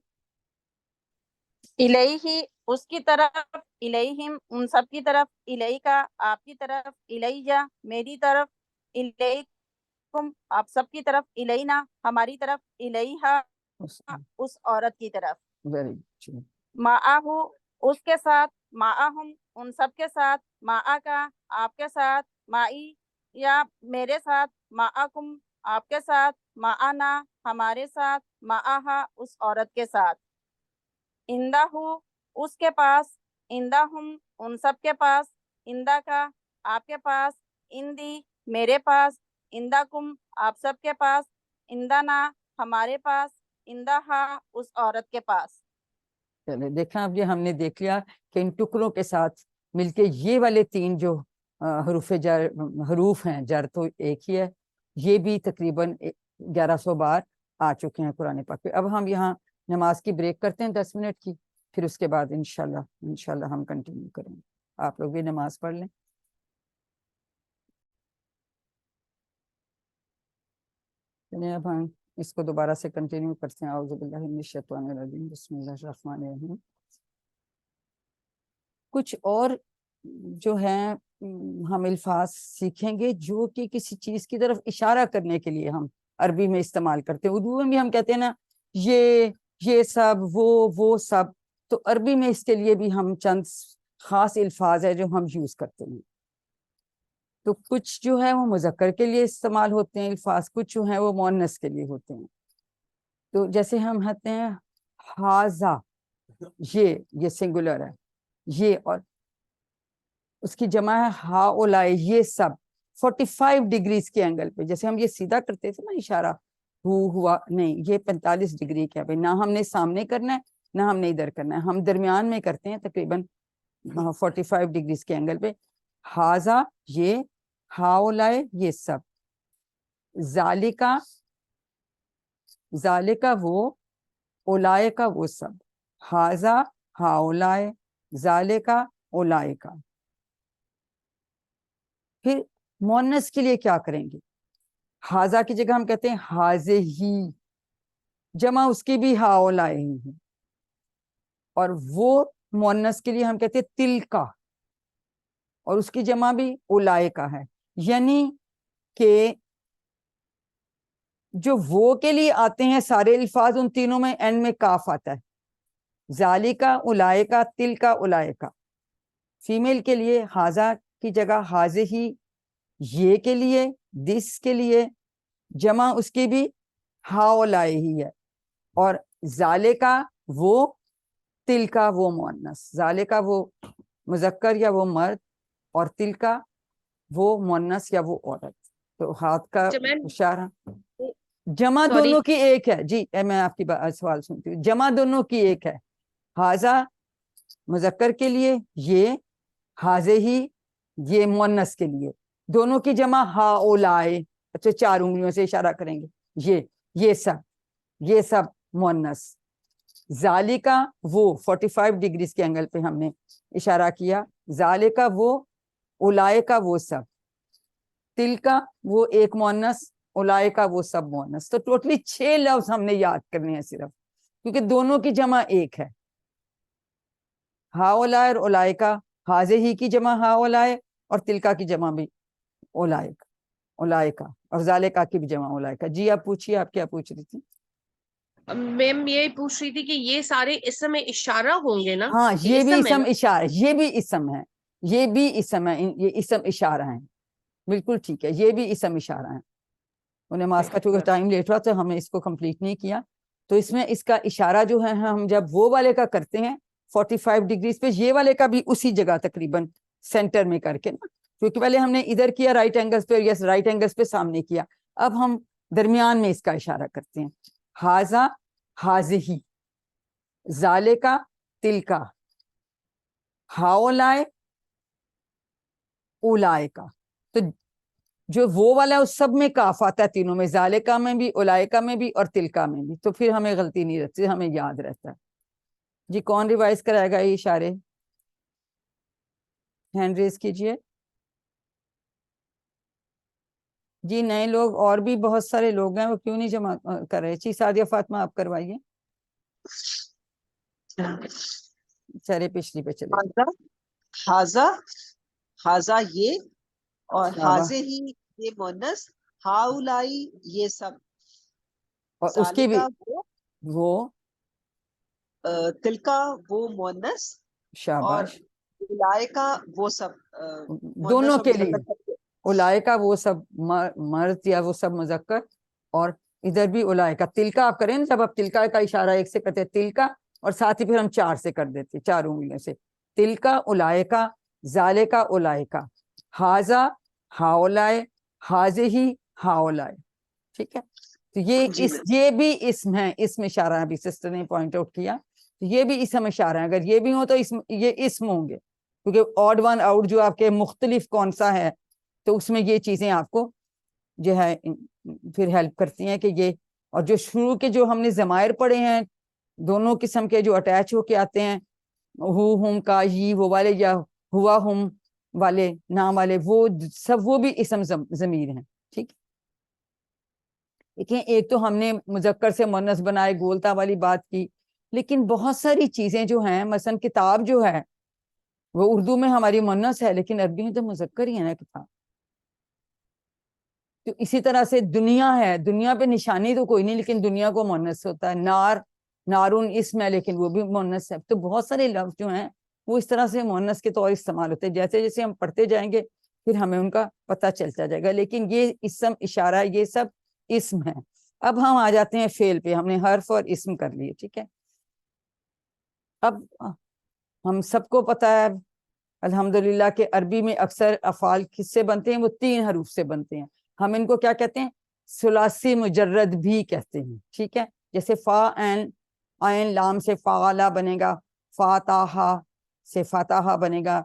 الیہ اس کی طرف، الیہم ان سب کی طرف، الیکا آپ کی طرف، الیہ میری طرف، الیکم آپ سب کی طرف، الینا ہماری طرف، الیہا اس عورت کی طرف. Very good. معاہو اس کے ساتھ، معاہم ان سب کے ساتھ، معاکا آپ کے ساتھ، معی یا میرے ساتھ، معاکم آپ کے ساتھ، معانا ہمارے ساتھ، معاہا اس عورت کے ساتھ. اندہو اس کے پاس، اندہم ان سب کے پاس، اندہ کا آپ کے پاس، اندی میرے پاس، اندکم آپ سب کے پاس، اندنا ہمارے پاس، اندہا اس عورت کے پاس. چلے دیکھا، اب یہ ہم نے دیکھ لیا کہ ان ٹکڑوں کے ساتھ مل کے یہ والے تین جو حروف ہیں جر تو ایک ہی ہے، یہ بھی تقریباً 1100 بار آ چکے ہیں قرآن پاک پہ. اب ہم یہاں نماز کی بریک کرتے ہیں 10 منٹ کی، پھر اس کے بعد انشاءاللہ ہم کنٹینیو کریں گے. آپ لوگ بھی نماز پڑھ لیں. چلیں اب ہم اس کو دوبارہ سے کنٹینیو کرتے ہیں. اعوذ باللہ من الشیطان الرجیم، بسم اللہ الرحمن الرحیم. کچھ اور جو ہیں ہم الفاظ سیکھیں گے جو کہ کسی چیز کی طرف اشارہ کرنے کے لیے ہم عربی میں استعمال کرتے ہیں. اردو میں بھی ہم کہتے ہیں نا یہ سب، وہ سب، تو عربی میں اس کے لیے بھی ہم چند خاص الفاظ ہیں جو ہم یوز کرتے ہیں. تو کچھ جو ہے وہ مذکر کے لیے استعمال ہوتے ہیں الفاظ، کچھ جو ہیں وہ مؤنث کے لیے ہوتے ہیں. تو جیسے ہم کہتے ہیں ہاذا، یہ سنگولر ہے، یہ، اور اس کی جمع ہے ہاؤلائے، یہ سب 45 ڈگریز کے اینگل پہ. جیسے ہم یہ سیدھا کرتے تھے نا اشارہ، ہوا نہیں، یہ 45 ڈگری کا ہے. نہ ہم نے سامنے کرنا ہے نہ ہم نے ادھر کرنا ہے، ہم درمیان میں کرتے ہیں تقریباً 45 ڈگریز کے اینگل پہ. ہاذا یہ، ہاؤلائے یہ سب، ذالکا وہ، اولائے کا وہ سب، ہاذا ہاؤلائے، ذالکا اولائے کا. پھر مؤنث کے لیے کیا کریں گے؟ ہاذا کی جگہ ہم کہتے ہیں ہاذے ہی، جمع اس کی بھی ہاؤلائے ہی ہے. اور وہ مؤنث کے لیے ہم کہتے ہیں تل کا، اور اس کی جمع بھی اولائے کا ہے. یعنی کہ جو وہ کے لیے آتے ہیں سارے الفاظ، ان تینوں میں اینڈ میں کاف آتا ہے. ذالکا اولائے کا، تل کا اولائے کا. فیمیل کے لیے حاضہ کی جگہ حاضہی، یہ کے لیے، دس کے لیے، جمع اس کی بھی ہاولائے ہی ہے، اور ذالکا وہ، تلکا وہ مؤنث، ذالکا وہ مذکر یا وہ مرد، اور تلکا وہ مؤنث یا وہ عورت. تو ہاتھ کا اشارہ جمع دونوں کی ایک ہے. جی میں آپ کی سوال سنتی ہوں. جمع دونوں کی ایک ہے. حاضہ مذکر کے لیے، یہ حاضہی یہ مؤنث کے لیے، دونوں کی جمع ہاولائے. اچھا 4 انگلیوں سے اشارہ کریں گے، یہ سب مؤنث. ذالکا وہ 45 ڈگریز کے اینگل پہ ہم نے اشارہ کیا. ذالکا وہ، اولائکا وہ سب، تلکا وہ ایک مؤنث، اولائکا وہ سب مؤنث. تو ٹوٹلی 6 لفظ ہم نے یاد کرنے ہیں صرف، کیونکہ دونوں کی جمع ایک ہے. ہاولائے اور اولائکا، حاضہی کی جمع ہاولائے اور تلکا کی جمع بھی اولائکا، اور ذالکا کی بھی جمع اولائکا. جی آپ پوچھیے، آپ کیا پوچھ رہی تھی؟ میم یہ پوچھ رہی تھی کہ یہ سارے اسم اشارہ ہوں گے نا؟ ہاں یہ بھی ہے اسم نا؟ اشارہ، یہ بھی اسم ہے، یہ بھی اسم ہے، یہ اسم اشارہ ہیں. بالکل ٹھیک ہے، یہ بھی اسم اشارہ ہیں. نماز کا چونکہ ٹائم لیٹ ہوا تو ہم نے اس کو کمپلیٹ نہیں کیا. تو اس میں اس کا اشارہ جو ہے ہم جب وہ والے کا کرتے ہیں 45 ڈگریز پہ، یہ والے کا بھی اسی جگہ تقریباً سینٹر میں کر کے نا، کیونکہ پہلے ہم نے ادھر کیا رائٹ اینگلز پہ، یس رائٹ اینگلز پہ سامنے کیا، اب ہم درمیان میں اس کا اشارہ کرتے ہیں. حاضہ حاضہی، ذالکا تلکا، ہاولائے اولائکا. تو جو وہ والا اس سب میں کاف آتا ہے، تینوں میں، ذالکا میں بھی، اولائکا میں بھی اور تلکا میں بھی. تو پھر ہمیں غلطی نہیں رہتی، ہمیں یاد رہتا ہے. جی کون ریوائز کرائے گا یہ اشارے؟ ہینڈ ریز کیجئے. جی نئے لوگ اور بھی بہت سارے لوگ ہیں، وہ کیوں نہیں جمع کر رہے؟ جی سعدیہ فاطمہ آپ کروائیے. چلے پچھلی پہ چلے. حاضہ یہ، اور شاباش. حاضہی یہ مؤنث، ہاؤلائی یہ سب، اور اس کی بھی ذالکا وہ، تلکا وہ مؤنث، اور شاباش، اولائکا وہ سب دونوں مؤنث اور کے لیے. مذکر. اولائکا وہ سب مرد یا وہ سب مذکر، اور ادھر بھی اولائکا. تلکا آپ کریں نا، جب آپ تلکا کا اشارہ ایک سے کرتے ہیں تلکا، اور ساتھ ہی پھر ہم 4 سے کر دیتے، 4 انگلیوں سے. تلکا اولائکا، ذالکا اولائکا، حاضہ ہاولائے، حاضہی ہاولائے. ٹھیک ہے. تو یہ بھی اسم ہے، اسم اشارہ ہے. ابھی سسٹر نے پوائنٹ آؤٹ کیا، یہ بھی اسم اشارہ ہے. اگر یہ بھی ہو تو یہ اسم ہوں گے، کیونکہ آڈ ون آؤٹ جو آپ کے مختلف کون سا ہے، تو اس میں یہ چیزیں آپ کو جو ہے پھر ہیلپ کرتی ہیں کہ یہ. اور جو شروع کے جو ہم نے ضمائر پڑھے ہیں دونوں قسم کے جو اٹیچ ہو کے آتے ہیں، ہو ہم کا یہ وہ والے، یا ہوا ہم والے نام والے، وہ سب وہ بھی اسم ضمیر ہیں. ٹھیک. دیکھیں ایک تو ہم نے مذکر سے مؤنث بنائے، گولتا والی بات کی، لیکن بہت ساری چیزیں جو ہیں، مثلا کتاب جو ہے وہ اردو میں ہماری مؤنث ہے، لیکن عربی میں تو مذکر ہی ہے نا کتاب. تو اسی طرح سے دنیا ہے، دنیا پہ نشانی تو کوئی نہیں، لیکن دنیا کو مؤنث ہوتا ہے. نارون اسم ہے، لیکن وہ بھی مؤنث ہے. تو بہت سارے لفظ جو ہیں وہ اس طرح سے مؤنث کے طور استعمال ہوتے ہیں. جیسے جیسے ہم پڑھتے جائیں گے پھر ہمیں ان کا پتہ چلتا جائے گا. لیکن یہ اسم اشارہ یہ سب اسم ہے. اب ہم آ جاتے ہیں فعل پہ. ہم نے حرف اور اسم کر لیے. ٹھیک ہے. اب ہم سب کو پتہ ہے الحمدللہ کہ عربی میں اکثر افعال کس سے بنتے ہیں؟ وہ 3 حروف سے بنتے ہیں. ہم ان کو کیا کہتے ہیں؟ ثلاثی مجرد بھی کہتے ہیں. ٹھیک ہے. جیسے فا عین لام سے فعلا بنے گا، فاتحہ سے فاتحہ بنے گا،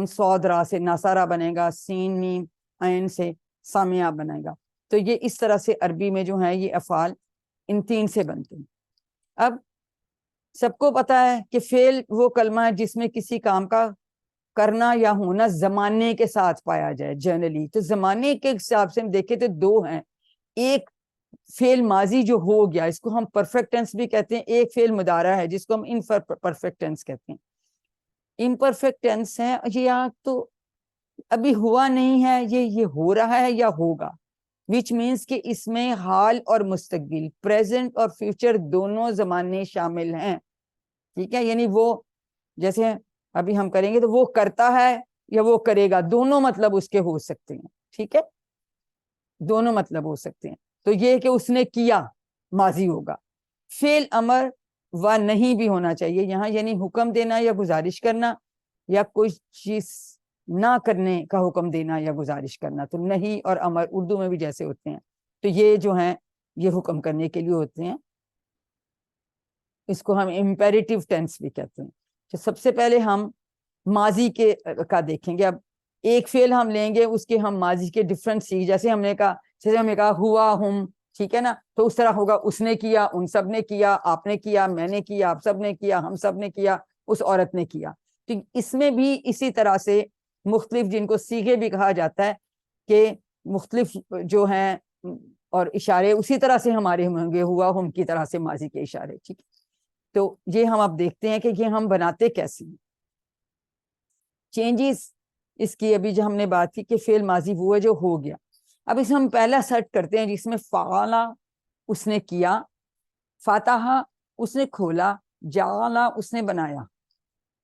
صاد را سے نصارہ بنے گا، سین میم عین سے سامعہ بنے گا. تو یہ اس طرح سے عربی میں جو ہیں یہ افعال ان 3 سے بنتے ہیں. اب سب کو پتا ہے کہ فعل وہ کلمہ ہے جس میں کسی کام کا کرنا یا ہونا زمانے کے ساتھ پایا جائے جنرلی. تو زمانے کے حساب سے ہم دیکھیں تو 2 ہیں. ایک فعل ماضی جو ہو گیا، اس کو ہم پرفیکٹ ٹینس بھی کہتے ہیں. ایک فعل مضارع ہے جس کو ہم امپرفیکٹ ٹینس کہتے ہیں. امپرفیکٹ ٹینس ہے یہ تو ابھی ہوا نہیں ہے، یہ ہو رہا ہے یا ہوگا، which means کہ اس میں حال اور مستقبل، پریزنٹ اور فیوچر دونوں زمانے شامل ہیں. ٹھیک ہے. یعنی وہ جیسے ابھی ہم کریں گے تو وہ کرتا ہے یا وہ کرے گا، دونوں مطلب اس کے ہو سکتے ہیں، ٹھیک ہے، دونوں مطلب ہو سکتے ہیں. تو یہ کہ اس نے کیا ماضی ہوگا. فعل امر و نہیں بھی ہونا چاہیے یہاں، یعنی حکم دینا یا گزارش کرنا یا کوئی چیز نہ کرنے کا حکم دینا یا گزارش کرنا. تو نہیں اور امر اردو میں بھی جیسے ہوتے ہیں تو یہ جو ہیں یہ حکم کرنے کے لیے ہوتے ہیں. اس کو ہم امپیریٹیو ٹینس بھی کہتے ہیں. تو سب سے پہلے ہم ماضی کے کا دیکھیں گے. اب ایک فعل ہم لیں گے اس کے ہم ماضی کے ڈفرنٹ سی، جیسے ہم نے کہا ہوا ہم، ٹھیک ہے نا، تو اس طرح ہوگا اس نے کیا، ان سب نے کیا، آپ نے کیا، میں نے کیا، آپ سب نے کیا، ہم سب نے کیا، اس عورت نے کیا. تو اس میں بھی اسی طرح سے مختلف، جن کو صیغے بھی کہا جاتا ہے، کہ مختلف جو ہیں اور اشارے اسی طرح سے ہمارے ہوں گے، ہوا ہم کی طرح سے ماضی کے اشارے. ٹھیک ہے، تو یہ ہم اب دیکھتے ہیں کہ یہ ہم بناتے کیسے ہیں. چینجز اس کی ابھی جو ہم نے بات کی کہ فعل ماضی وہ ہے جو ہو گیا. اب اس ہم پہلا سیٹ کرتے ہیں جس میں فعلا اس نے کیا، فاتحہ اس نے کھولا، جعلا اس نے بنایا.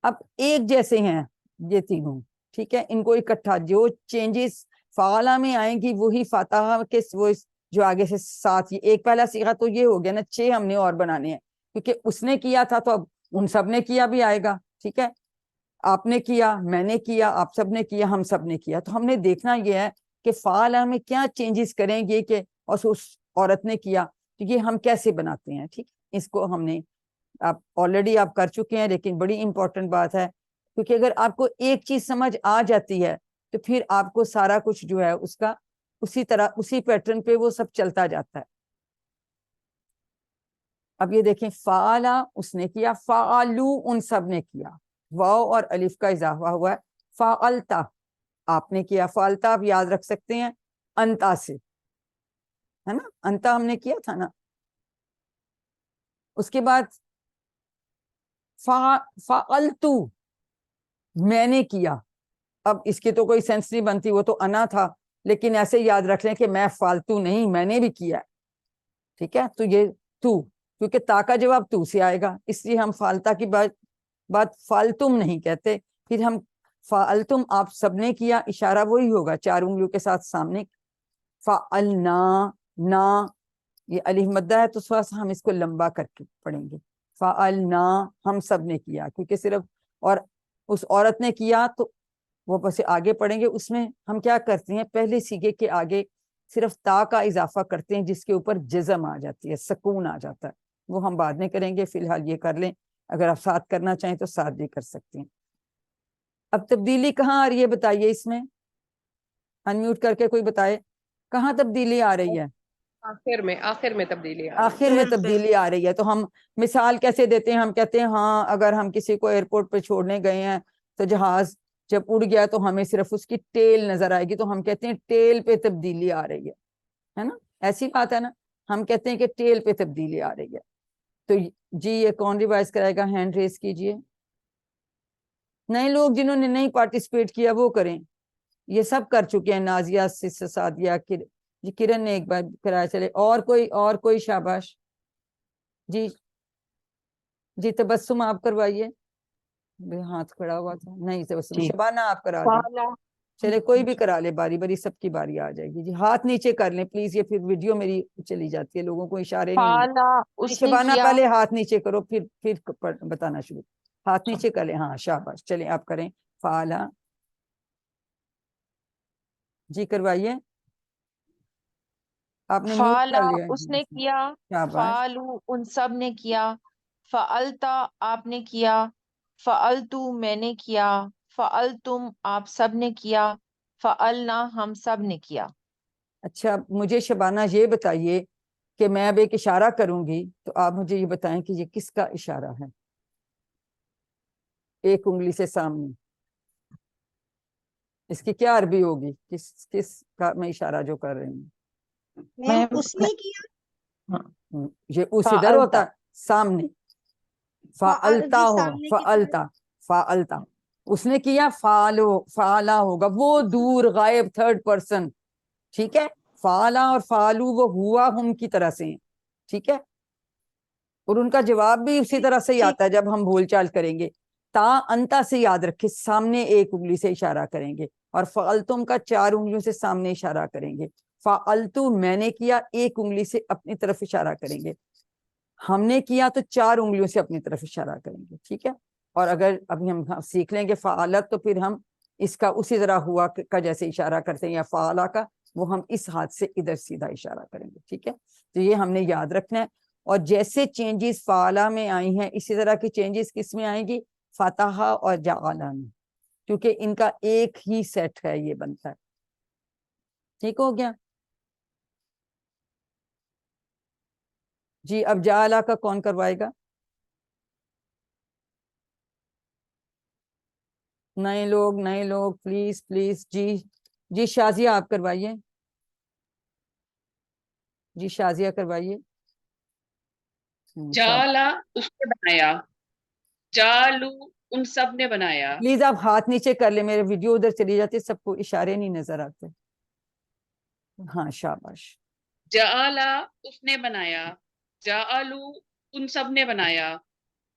اب ایک جیسے ہیں یہ تینوں، ٹھیک ہے، ان کو اکٹھا جو چینجز فعلا میں آئیں گی وہی فاتحہ کے وہ جو آگے سے ساتھ. ایک پہلا صیغہ تو یہ ہو گیا نا، 6 ہم نے اور بنانے ہیں کیونکہ اس نے کیا تھا تو اب ان سب نے کیا بھی آئے گا. ٹھیک ہے، آپ نے کیا، میں نے کیا، آپ سب نے کیا، ہم سب نے کیا. تو ہم نے دیکھنا یہ ہے کہ فعلا میں کیا چینجز کریں گے کہ اور اس عورت نے کیا، تو یہ ہم کیسے بناتے ہیں. ٹھیک، اس کو ہم نے آپ آلریڈی آپ کر چکے ہیں، لیکن بڑی امپورٹنٹ بات ہے کیونکہ اگر آپ کو ایک چیز سمجھ آ جاتی ہے تو پھر آپ کو سارا کچھ جو ہے اس کا اسی طرح اسی پیٹرن پہ وہ سب چلتا جاتا ہے. اب یہ دیکھیں، فعلا اس نے کیا، فعلو ان سب نے کیا، واو اور الف کا اضافہ ہوا ہے. فعلتا آپ نے کیا، فعلتا آپ یاد رکھ سکتے ہیں انتا سے، ہے نا، انتا ہم نے کیا تھا نا. اس کے بعد فعلتو میں نے کیا. اب اس کی تو کوئی سینس نہیں بنتی، وہ تو انا تھا، لیکن ایسے یاد رکھ لیں کہ میں فالتو نہیں، میں نے بھی کیا. ٹھیک ہے، تو یہ تو کیونکہ تا کا جواب تو سے آئے گا اس لیے ہم فالتا کی بات فالتم نہیں کہتے. پھر ہم فعلتم آپ سب نے کیا، اشارہ وہی ہوگا 4 انگلیوں کے ساتھ سامنے. فعلنا نا، یہ الف مدہ ہے تو تھوڑا سا ہم اس کو لمبا کر کے پڑھیں گے. فعلنا ہم سب نے کیا، کیونکہ صرف اور اس عورت نے کیا تو وہ بس آگے پڑھیں گے. اس میں ہم کیا کرتے ہیں، پہلے سیغے کے آگے صرف تا کا اضافہ کرتے ہیں جس کے اوپر جزم آ جاتی ہے، سکون آ جاتا ہے. وہ ہم بعد میں کریں گے، فی الحال یہ کر لیں. اگر آپ ساتھ کرنا چاہیں تو ساتھ بھی کر سکتے ہیں. اب تبدیلی کہاں آ رہی ہے بتائیے، اس میں انمیوٹ کر کے کوئی بتائے کہاں تبدیلی آ رہی ہے. آخر میں تبدیلی آ رہی ہے. آخر میں تبدیلی آ رہی ہے. تو ہم مثال کیسے دیتے ہیں، ہم کہتے ہیں ہاں اگر ہم کسی کو ایئرپورٹ پہ چھوڑنے گئے ہیں تو جہاز جب اڑ گیا تو ہمیں صرف اس کی ٹیل نظر آئے گی تو ہم کہتے ہیں ٹیل پہ تبدیلی آ رہی ہے نا، ایسی بات ہے نا. ہم کہتے ہیں کہ ٹیل پہ تبدیلی آ رہی ہے. تو جی یہ کون ریوائز کرائے گا، ہینڈ ریز کیجئے. نئے لوگ جنہوں نے نہیں پارٹیسپیٹ کیا وہ کریں، یہ سب کر چکے ہیں. نازیہ، سعدیہ، جی کرن نے ایک بار کرایا. چلے اور کوئی شاباش. جی تبسم آپ کروائیے، ہاتھ کھڑا ہوا تھا. نہیں تبسم، شبانہ آپ کرا دیں. چلے کوئی بھی کرا لے، باری باری سب کی باری آ جائے گی. جی ہاتھ نیچے کر لیں پلیز، یہ پھر ویڈیو میری چلی جاتی ہے، لوگوں کو اشارے نہیں ملتے. شبانہ پہلے ہاتھ نیچے کرو پھر بتانا شروع. ہاتھ نیچے کر لیں، ہاں شاباش. چلیں آپ کریں فعلا. جی کروائیے، آپ نے میوٹ فعلا کر لیا. اس نے کیا، شاباش. فعلو ان سب نے کیا، فعلتا آپ نے کیا، فعلتو میں نے کیا، فعلتم آپ سب نے کیا، فعلنا ہم سب نے کیا. اچھا مجھے شبانہ یہ بتائیے کہ میں اب ایک اشارہ کروں گی تو آپ مجھے یہ بتائیں کہ یہ کس کا اشارہ ہے. ایک انگلی سے سامنے اس کی کیا عربی ہوگی، کس کا میں اشارہ جو کر رہی ہوں. اس نے کیا، یہ اس ادھر ہوتا ہے سامنے. فعلتا ہو، سامنے کی فعلتا، فعلتا اس نے کیا. فعلا ہوگا وہ دور غائب تھرڈ پرسن. ٹھیک ہے، فعلا اور فعلو وہ ہوا ہم کی طرح سے ہیں. ٹھیک ہے، اور ان کا جواب بھی اسی طرح سے ہی آتا ہے جب ہم بول چال کریں گے. تا انتا سے یاد رکھے سامنے ایک انگلی سے اشارہ کریں گے, اور فعلتم کا 4 انگلیوں سے سامنے اشارہ کریں گے. فعلتو میں نے کیا, ایک انگلی سے اپنی طرف اشارہ کریں گے. ہم نے کیا تو 4 انگلیوں سے اپنی طرف اشارہ کریں گے, ٹھیک ہے. اور اگر ابھی ہم سیکھ لیں گے فعلت, تو پھر ہم اس کا اسی طرح ہوا کا جیسے اشارہ کرتے ہیں, یا فعلا کا, وہ ہم اس ہاتھ سے ادھر سیدھا اشارہ کریں گے, ٹھیک ہے. تو یہ ہم نے یاد رکھنا ہے. اور جیسے چینجز فعلا میں آئی ہیں, اسی طرح کی چینجز کس میں آئیں گی؟ فتحہ اور جعلہ میں, کیونکہ ان کا ایک ہی سیٹ ہے, یہ بنتا ہے. ٹھیک ہو گیا جی. اب جعلہ کا کون کروائے گا؟ نئے لوگ پلیز پلیز. جی شازیہ آپ کروائیے. جی شازیہ کروائیے. جالا اس نے بنایا, جالو ان سب نے بنایا. پلیز آپ ہاتھ نیچے کر لیں, میرے ویڈیو ادھر چلی جاتی ہے, سب کو اشارے نہیں نظر آتے. ہاں شاباش. جالا اس نے بنایا, جالو ان سب نے بنایا.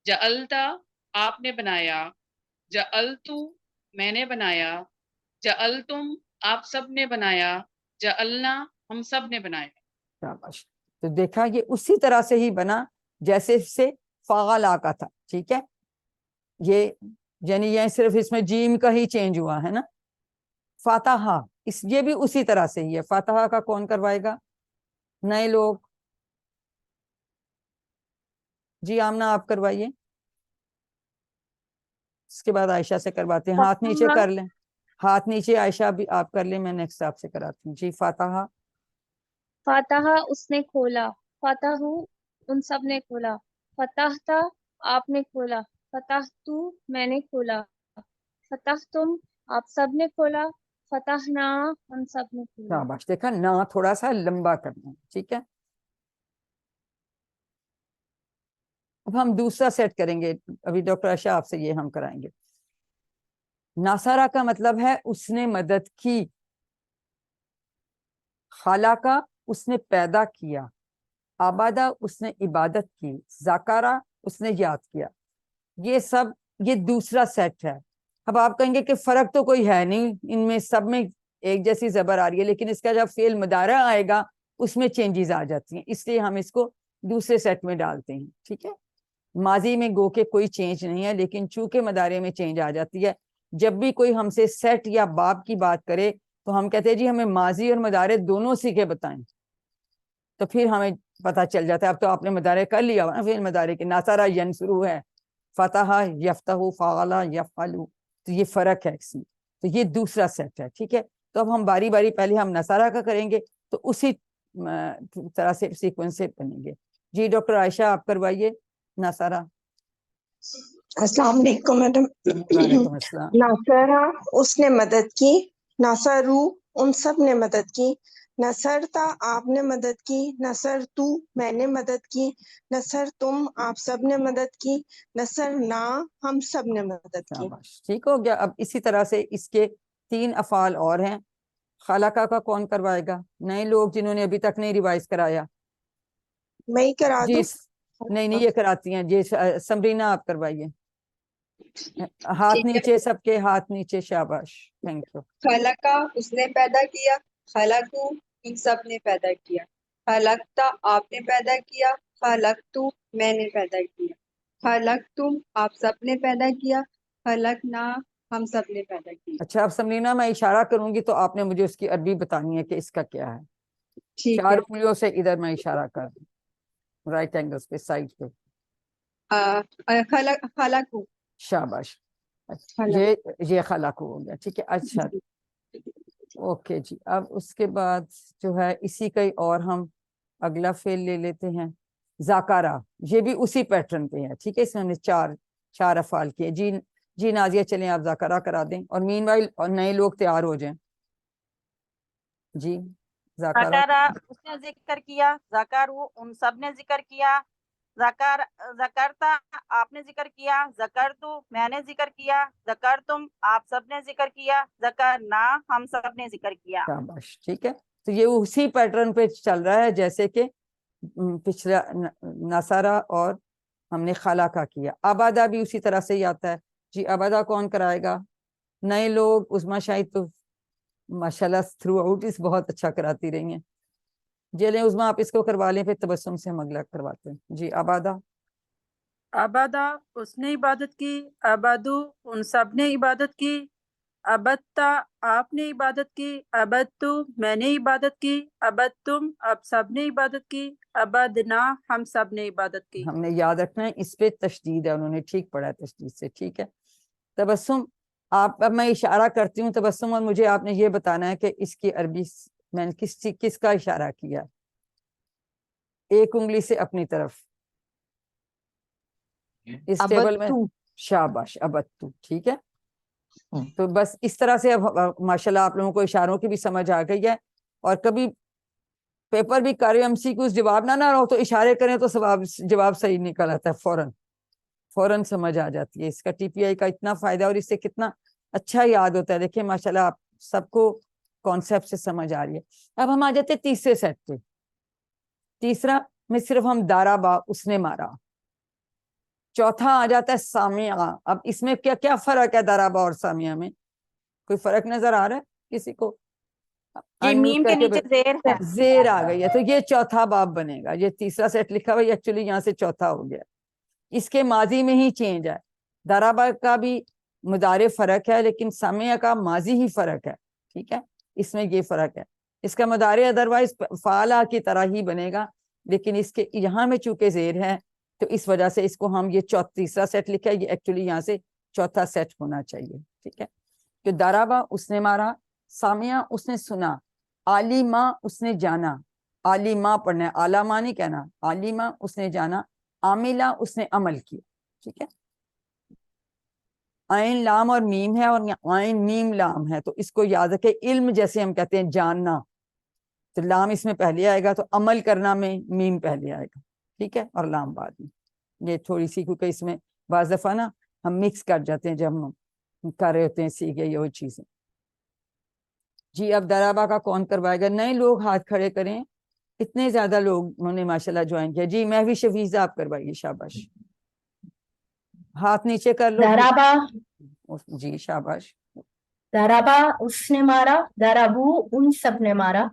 جعلتا آپ نے بنایا, جعلتو میں نے بنایا, جعلتم آپ سب نے بنایا, جعلنا ہم سب نے بنایا. شاباش. تو دیکھا یہ اسی طرح سے ہی بنا جیسے سے فعلا کا تھا, ٹھیک ہے. یہ یعنی یہ صرف اس میں جیم کا ہی چینج ہوا ہے نا. فاتحہ یہ بھی اسی طرح سے ہی ہے. فاتحہ کا کون کروائے گا؟ نئے لوگ. جی آمنہ آپ کروائیے. اس کے بعد عائشہ سے کرواتے ہیں. ہاتھ نیچے کر لیں, ہاتھ نیچے. عائشہ بھی آپ کر لیں, میں نیکسٹ آپ سے کراتی ہوں. جی فاتحہ. فاتحہ اس نے کھولا, فتح ان سب نے کھولا, فتحتا آپ نے کھولا, فتحتو میں نے کھولا, فتحتم آپ سب نے کھولا, فتحنا ہم سب نے کھولا. شاباش. دیکھا نا تھوڑا سا لمبا کرنا ہے, ٹھیک ہے. اب ہم دوسرا سیٹ کریں گے, ابھی ڈاکٹر عائشہ آپ سے یہ ہم کرائیں گے. ناصرہ کا مطلب ہے اس نے مدد کی, خالقہ اس نے پیدا کیا, آبادہ اس نے عبادت کی, ذاکرہ اس نے یاد کیا. یہ سب یہ دوسرا سیٹ ہے. اب آپ کہیں گے کہ فرق تو کوئی ہے نہیں, ان میں سب میں ایک جیسی زبر آ رہی ہے, لیکن اس کا جب فعل مضارع آئے گا اس میں چینجز آ جاتی ہیں, اس لیے ہم اس کو دوسرے سیٹ میں ڈالتے ہیں, ٹھیک ہے. ماضی میں گو کے کوئی چینج نہیں ہے, لیکن چونکہ مضارع میں چینج آ جاتی ہے. جب بھی کوئی ہم سے سیٹ یا باب کی بات کرے تو ہم کہتے ہیں جی ہمیں ماضی اور مضارع دونوں سیکھے بتائیں, تو پھر ہمیں پتہ چل جاتا ہے. اب تو آپ نے مضارع کر لیا نا, فعل مضارع کے. ناصرہ ینصرو ہے, فتح یفتح, فعلا یفعلو, تو یہ فرق ہے اس میں. تو یہ دوسرا سیٹ ہے, ٹھیک ہے. تو اب ہم باری باری پہلے ہم نصارہ کا کریں گے, تو اسی طرح سے سیکوینس سے بنیں گے. جی ڈاکٹر عائشہ آپ کروائیے نصارہ. السلام علیکم میڈم. وعلیکم السلام. ناصرہ اس نے مدد کی, ناصرو ان سب نے مدد کی, نصرتا آپ نے مدد کی, نصرتو میں نے مدد کی, نصر تم آپ سب نے مدد کی, نصرنا ہم سب نے مدد کی. شاباش, ٹھیک ہو گیا. اب اسی طرح سے اس کے 3 افعال اور ہیں. خالقہ کا کون کروائے گا؟ نئے لوگ جنہوں نے ابھی تک نہیں ریوائز کرایا. میں ہی کرا جی دوں؟ نہیں یہ کراتی ہیں. جی سمرینہ آپ کروائیے. ہاتھ نیچے, سب کے ہاتھ نیچے. شاباش, تھینک یو. خلقہ اس نے پیدا کیا, خلقو ان سب نے پیدا کیا, خلقتا آپ نے پیدا کیا, خلقتو میں نے پیدا کیا, خلقتم آپ سب نے پیدا کیا, خلقنا ہم سب نے پیدا کیا. اچھا اب سمرینہ میں اشارہ کروں گی تو آپ نے مجھے اس کی عربی بتانی ہے کہ اس کا کیا ہے. ٹھیک 4 ہے. انگلیوں سے ادھر میں اشارہ کر دوں, رائٹ اینگلز پہ, سائڈ پہ. خلقو. شاباش. خلق. یہ خلق ہو گیا, ٹھیک ہے. اچھا اوکے جی. اب اس کے بعد جو ہے اسی کا ہی اور ہم اگلا فعل لے لیتے ہیں, ذاکرہ. یہ بھی اسی پیٹرن پہ ہے, ٹھیک ہے. اس میں ہم نے 4 افعال کیے. جی نازیہ چلیں آپ ذاکرہ کرا دیں, اور مین وائل اور نئے لوگ تیار ہو جائیں. جی ذاکرہ. ذکرہ اس نے ذکر کیا, ذکروا ان سب نے ذکر کیا, ذکرتا آپ نے ذکر کیا, ذکرتو میں نے ذکر کیا, ذکرتم آپ سب نے ذکر کیا, ذکرنا ہم سب نے ذکر کیا. شاباش, ٹھیک ہے. تو یہ اسی پیٹرن پہ چل رہا ہے جیسے کہ پچھلا نصارہ اور ہم نے خالقہ کیا. آبادہ بھی اسی طرح سے ہی آتا ہے. جی ابدا کون کرائے گا؟ نئے لوگ، عظما شاہد تو ماشاءاللہ تھرو آؤٹ اس بہت اچھا کراتی رہی ہیں. جی لیں عظما آپ اس کو کروا لیں، پھر تبسم سے ہم اگلا کرواتے ہیں. جی ابدا. عبادہ اس نے عبادت کی، عبادو ان سب نے عبادت کی، عبدتا آپ نے عبادت کی، عبدتو میں نے عبادت کی، عبدتم آپ سب نے عبادت کی، عبدنا ہم سب نے عبادت کی. ہم نے یاد رکھنا ہے اس پہ تشدید ہے، انہوں نے ٹھیک پڑھا ہے تشدید سے. ٹھیک ہے. تبسم آپ، اب میں اشارہ کرتی ہوں تبسم، اور مجھے آپ نے یہ بتانا ہے کہ اس کی عربی میں نے کس کا اشارہ کیا. ایک انگلی سے اپنی طرف اس ٹیبل میں. ابتو. شاباش، ابتو. ٹھیک ہے. تو بس اس طرح سے اب ماشاءاللہ آپ لوگوں کو اشاروں کی بھی سمجھ آ گئی ہے. اور کبھی پیپر بھی کر رہے ایم سی کیوز جواب نہ رہو تو اشارے کریں تو جواب صحیح نکل آتا ہے فوراً سمجھ آ جاتی ہے. اس کا ٹی پی آئی کا اتنا فائدہ ہے، اور اس سے کتنا اچھا یاد ہوتا ہے. دیکھیں ماشاءاللہ آپ سب کو کانسیپٹ سے سمجھ آ رہی ہے. اب ہم آ جاتے ہیں تیسرے سیٹ پہ. تیسرا میں صرف ہم دارا با اس نے مارا. چوتھا آ جاتا ہے سامعہ. اب اس میں کیا فرق ہے دارا با اور سامعہ میں؟ کوئی فرق نظر آ رہا ہے کسی کو؟ جی میم کے نیچے زیر ہے. زیر آ گئی ہے تو یہ چوتھا باب بنے گا. یہ تیسرا سیٹ لکھا ہوا ہے، ایکچولی یہاں سے چوتھا ہو گیا. اس کے ماضی میں ہی چینج ہے. دارابا کا بھی مضارع فرق ہے، لیکن سامعہ کا ماضی ہی فرق ہے. ٹھیک ہے. اس میں یہ فرق ہے. اس کا مضارع ادروائز فعلا کی طرح ہی بنے گا، لیکن اس کے یہاں میں چونکہ زیر ہے تو اس وجہ سے اس کو ہم یہ تیسرا سیٹ لکھا ہے. یہ ایکچولی یہاں سے چوتھا سیٹ ہونا چاہیے. ٹھیک ہے. کہ دارابا اس نے مارا، سامعہ اس نے سنا، عالمہ اس نے جانا. عالمہ پڑھنا ہے، عالمہ نہیں کہنا. عالمہ اس نے جانا، عاملہ اس نے عمل کیا. ٹھیک ہے. عین لام اور میم ہے، اور عین میم لام ہے، تو اس کو یاد رکھے. علم جیسے ہم کہتے ہیں جاننا، تو لام اس میں پہلے آئے گا، تو عمل کرنا میں میم پہلے آئے گا. ٹھیک ہے. اور لام بعد میں. یہ تھوڑی سی کیونکہ اس میں بعض دفعہ نا ہم مکس کر جاتے ہیں جب ہم کر رہے ہوتے ہیں سیکھے یہ وہ چیزیں. جی اب دارابا کا کون کروائے گا؟ نئے لوگ ہاتھ کھڑے کریں. اتنے زیادہ لوگوں نے ماشاءاللہ جوائن کیا. جی مہوش شفیزہ آپ کروائیے. شاباش. ہاتھ نیچے کر لو. دارابا جی شاباش. دارابا اس نے مارا، دارابو ان سب نے مارا،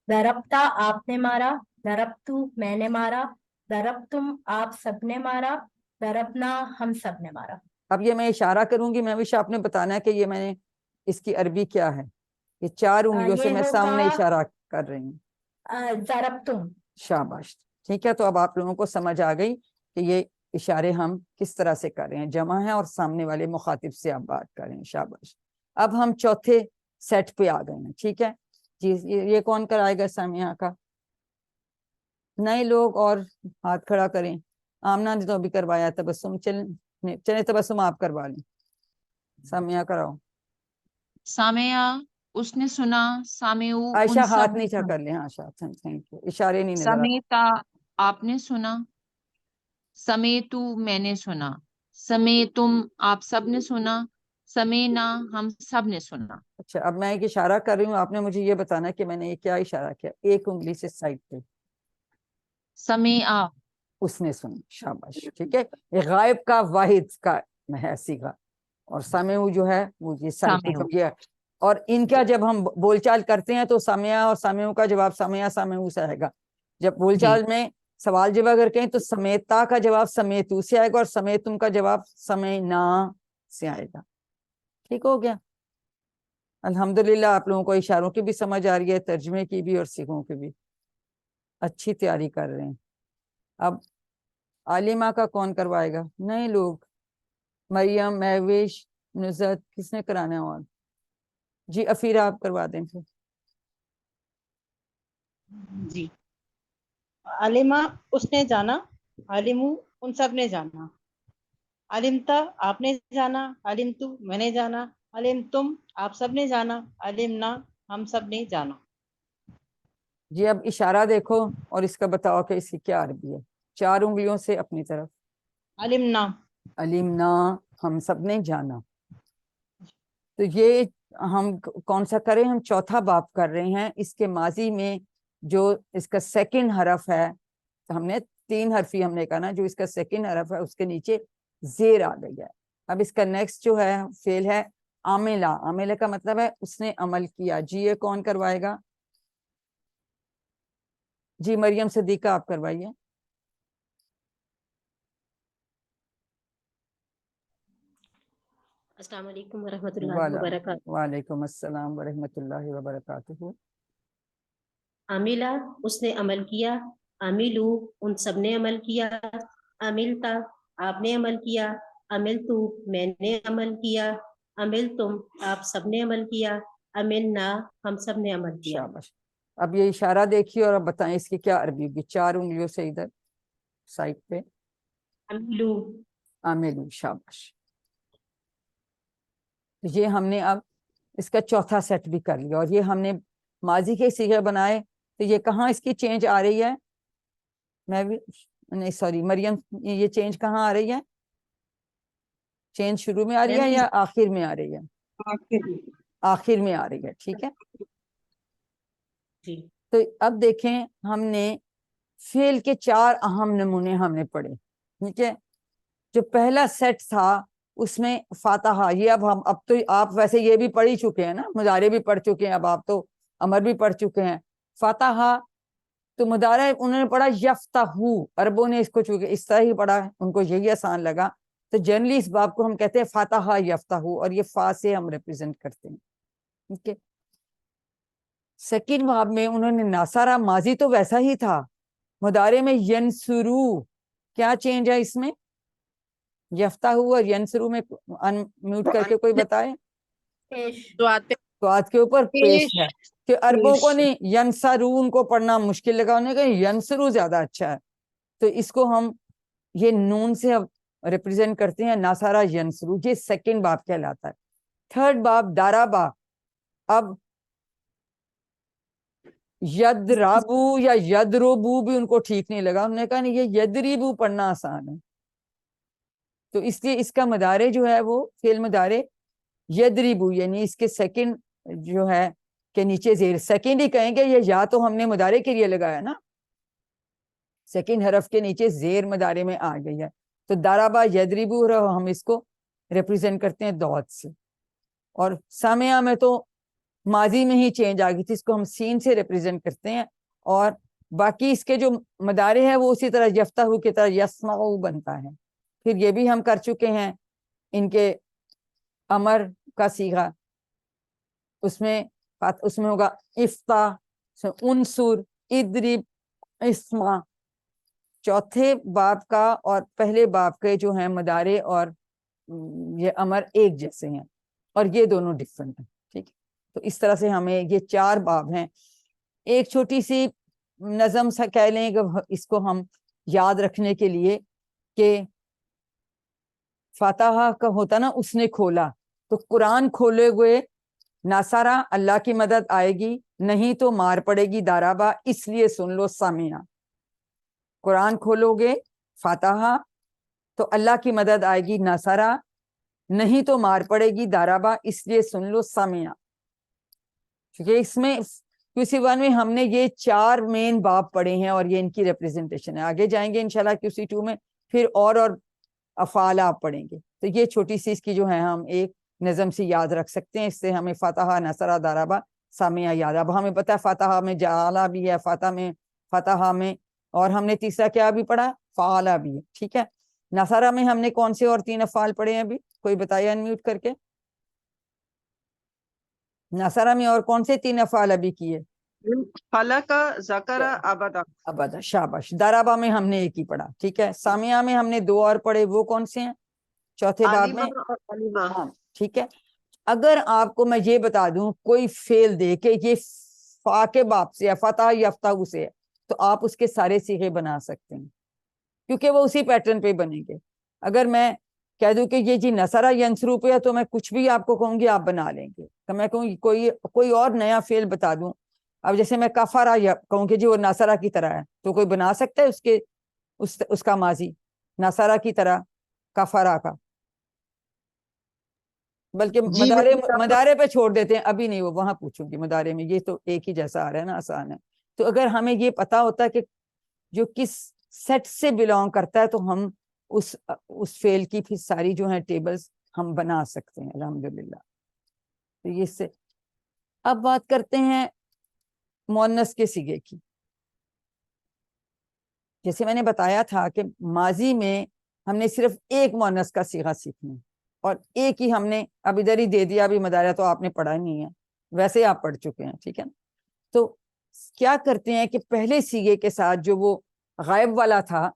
دربتا آپ نے مارا، دربتو میں نے مارا، دربتم آپ سب نے مارا، دربنا ہم سب نے مارا. اب یہ میں اشارہ کروں گی مہوش، آپ نے بتانا ہے کہ یہ میں نے اس کی عربی کیا ہے. یہ چار انگلیوں سے یہ میں ہوگا سامنے اشارہ کر رہی ہوں. ضربتم. شاباش. ٹھیک ہے. تو اب آپ لوگوں کو سمجھ آ گئی کہ یہ اشارے ہم کس طرح سے کر رہے ہیں. جمع ہے اور سامنے والے مخاطب سے آپ بات کر رہے ہیں. شاباش. اب ہم چوتھے سیٹ پہ آ گئے ہیں. ٹھیک ہے. جی یہ کون کرائے گا سامعہ کا؟ نئے لوگ اور ہاتھ کھڑا کریں. آمنہ نے تو ابھی کروایا. تبسم چلیں تبسم آپ کروا لیں. سامعہ کراؤ. سامعہ اس نے سنا، سامعو عائشہ ان ہاتھ سب نے نیچا سنا. کر لیں. ہاں شاہ تھینک یو. اشارے نہیں نظر آ. سمیتا آپ نے سنا، سمیتو میں نے سنا، سمیتم آپ سب نے سنا، سمینا ہم سب نے سنا. اچھا اب میں ایک اشارہ کر رہی ہوں، آپ نے مجھے یہ بتانا ہے کہ میں نے یہ کیا اشارہ کیا. ایک انگلی سے سائڈ پہ. سمیع اس نے سنا. شاباش. ٹھیک ہے. یہ غائب کا واحد کا ہے صیغہ، اور سامعو جو ہے وہ یہ سائڈ پہ سامعو. ہے. اور ان کا جب ہم بول چال کرتے ہیں تو سامعہ اور سامعو کا جواب سامعہ سامعو سے آئے گا. جب بول جی چال میں سوال جواب اگر کہیں تو سمیتا کا جواب سمیتو سے آئے گا، اور سمیتم کا جواب سمینا سے آئے گا. ٹھیک ہو گیا. الحمدللہ آپ لوگوں کو اشاروں کی بھی سمجھ آ رہی ہے، ترجمے کی بھی اور صیغوں کی بھی. اچھی تیاری کر رہے ہیں. اب عالمہ کا کون کروائے گا؟ نئے لوگ. مریم، مہوش، نزت، کس نے کرانا ہے؟ اور جی افیرہ آپ کروا دیں پھر. جی عالمہ اس نے جانا، عالمو ان سب نے جانا، علمتا آپ نے جانا، علمتو میں نے جانا، علمتم آپ سب نے جانا، علمنا ہم سب نے جانا. جی اب اشارہ دیکھو اور اس کا بتاؤ کہ اس کی کیا عربی ہے. چار انگلیوں سے اپنی طرف. علمنا علمنا ہم سب نے جانا. تو یہ ہم کون سا کریں؟ ہم چوتھا باب کر رہے ہیں. اس کے ماضی میں جو اس کا سیکنڈ حرف ہے، ہم نے تین حرفی ہم نے کہا نا، جو اس کا سیکنڈ حرف ہے اس کے نیچے زیر آ گئی ہے. اب اس کا نیکسٹ جو ہے فعل ہے عاملہ. عاملہ کا مطلب ہے اس نے عمل کیا. جی یہ کون کروائے گا؟ جی مریم صدیقہ آپ کروائیے. السلام علیکم ورحمۃ اللہ وبرکاتہ. وعلیکم السلام ورحمۃ اللہ وبرکاتہ. عاملہ اس نے عمل کیا. عاملو ان سب نے عمل کیا. عملتا آپ نے عمل کیا. عملتو میں نے عمل کیا. عملتم آپ سب نے عمل کیا. عملنا ہم سب نے عمل کیا. شاباش. اب یہ اشارہ دیکھیے اور اب بتائیں اس کی کیا عربی ہوگی. 4 انگلیوں سے ادھر سائڈ پہ عملو. عاملو. شاباش. یہ ہم نے اب اس کا چوتھا سیٹ بھی کر لیا اور یہ ہم نے ماضی کے صیغے بنائے. تو یہ کہاں اس کی چینج آ رہی ہے؟ میں بھی نہیں سوری مریم یہ چینج کہاں آ رہی ہے؟ چینج شروع میں آ رہی ہے یا آخر میں آ رہی ہے؟ آخر میں آ رہی ہے. ٹھیک ہے. تو اب دیکھیں ہم نے فعل کے 4 اہم نمونے ہم نے پڑھے. ٹھیک ہے. جو پہلا سیٹ تھا اس میں فاتحہ. یہ اب تو آپ ویسے یہ بھی پڑھ ہی چکے ہیں نا, مضارع بھی پڑھ چکے ہیں, اب آپ تو امر بھی پڑھ چکے ہیں. فاتحہ تو مضارع انہوں نے پڑھا یفتحو. عربوں نے اس کو چونکہ اس طرح ہی پڑھا ہے, ان کو یہی آسان لگا. تو جنرلی اس باب کو ہم کہتے ہیں فاتحہ یفتحو اور یہ فا سے ہم ریپرزینٹ کرتے ہیں. ٹھیک ہے. سیکنڈ باب میں انہوں نے ناصرہ, ماضی تو ویسا ہی تھا, مضارع میں ینصرو. کیا چینج ہے اس میں؟ یفتحو اور ینصرو میں میوٹ کر کے کوئی بتائے. تو آج کے اوپر پیش ہے کہ عربوں کو نہیں ینصرون کو پڑھنا مشکل لگا, انہیں کہا ینصرو زیادہ اچھا ہے. تو اس کو ہم یہ نون سے ریپرزینٹ کرتے ہیں ناصرہ ینصرو. یہ سیکنڈ باب کہلاتا ہے. تھرڈ باب دارابا. اب یدرابو یا یدربو بھی ان کو ٹھیک نہیں لگا, انہوں نے کہا نہیں یہ یدریبو پڑھنا آسان ہے. تو اس لیے اس کا مضارع جو ہے وہ فعل مضارع یدریبو, یعنی اس کے سیکنڈ جو ہے کہ نیچے زیر سیکنڈ ہی کہیں گے. یہ یا تو ہم نے مضارع کے لیے لگایا نا, سیکنڈ حرف کے نیچے زیر مضارع میں آ گئی ہے. تو دارابا یدریبو ہم اس کو ریپرزینٹ کرتے ہیں دوت سے. اور سامعہ میں تو ماضی میں ہی چینج آ گئی تھی, اس کو ہم سین سے ریپرزینٹ کرتے ہیں. اور باقی اس کے جو مضارع ہے وہ اسی طرح یفتحو کی طرح یسمعو بنتا ہے. پھر یہ بھی ہم کر چکے ہیں ان کے امر کا صیغہ, اس میں ہوگا افتح, انصر, اضرب, اسمع. چوتھے باب کا اور پہلے باب کے جو ہیں مضارع اور یہ امر ایک جیسے ہیں اور یہ دونوں ڈفرنٹ ہیں. ٹھیک ہے. تو اس طرح سے ہمیں یہ 4 باب ہیں. ایک چھوٹی سی نظم سا کہہ لیں کہ اس کو ہم یاد رکھنے کے لیے کہ فاتحہ کا ہوتا نا اس نے کھولا, تو قرآن کھولے ہوئے ناصرہ اللہ کی مدد آئے گی, نہیں تو مار پڑے گی دارابا, اس لیے سن لو سامعہ. قرآن کھولو گے فاتحہ تو اللہ کی مدد آئے گی ناصرہ, نہیں تو مار پڑے گی دارابا, اس لیے سن لو سامعہ. کیونکہ اس میں QC1 میں ہم نے یہ 4 مین باب پڑھے ہیں اور یہ ان کی ریپرزنٹیشن ہے. آگے جائیں گے انشاءاللہ QC2 میں پھر اور افعال آپ پڑھیں گے. تو یہ چھوٹی سی اس کی جو ہے ہم ایک نظم سے یاد رکھ سکتے ہیں, اس سے ہمیں فاتحہ ناصرہ دارابا سامعہ یاد. اب ہمیں پتہ ہے فاتحہ میں جعلہ بھی ہے, فاتحہ میں اور ہم نے تیسرا کیا بھی پڑھا, فعالہ بھی ہے. ٹھیک ہے. ناصرہ میں ہم نے کون سے اور 3 افعال پڑھے ہیں ابھی, کوئی بتائے انمیوٹ کر کے. ناصرہ میں اور کون سے 3 افعال ابھی کیے؟ خلق, ذکر, ابدا. ابدا. شاباش. دارابا میں ہم نے ایک ہی پڑھا. ٹھیک ہے. سامعہ میں ہم نے 2 اور پڑھے, وہ کون سے ہیں چوتھے باب میں؟ ہاں ٹھیک ہے. اگر آپ کو میں یہ بتا دوں کوئی فعل دے کہ یہ فا کے باب سے یا فتح یفتح سے ہے, تو آپ اس کے سارے صیغے بنا سکتے ہیں کیونکہ وہ اسی پیٹرن پہ بنیں گے. اگر میں کہہ دوں کہ یہ جی نصرہ ینصرو پہ ہے تو میں کچھ بھی آپ کو کہوں گی آپ بنا لیں گے. تو میں کہوں کوئی اور نیا فعل بتا دوں, اب جیسے میں کفرہ یا کہوں کہ جی وہ ناصرہ کی طرح ہے, تو کوئی بنا سکتا ہے اس کا ماضی ناصرہ کی طرح کفرہ کا, بلکہ مضارع پہ چھوڑ دیتے ہیں. ابھی نہیں, وہ وہاں پوچھوں گی مضارع میں, یہ تو ایک ہی جیسا آ رہا ہے نا, آسان ہے. تو اگر ہمیں یہ پتا ہوتا ہے کہ جو کس سیٹ سے بلانگ کرتا ہے تو ہم اس فعل کی پھر ساری جو ہیں ٹیبلز ہم بنا سکتے ہیں الحمدللہ. تو یہ سے اب بات کرتے ہیں مؤنث کے صیغے کی. جیسے میں نے بتایا تھا کہ ماضی میں ہم نے صرف ایک مؤنث کا صیغہ سیکھنا ہے اور ایک ہی ہم نے اب ادھر ہی دے دیا. ابھی مدارہ تو آپ نے پڑھا نہیں ہے, ویسے آپ پڑھ چکے ہیں, ٹھیک ہے. تو کیا کرتے ہیں کہ پہلے صیغے کے ساتھ جو وہ غائب والا تھا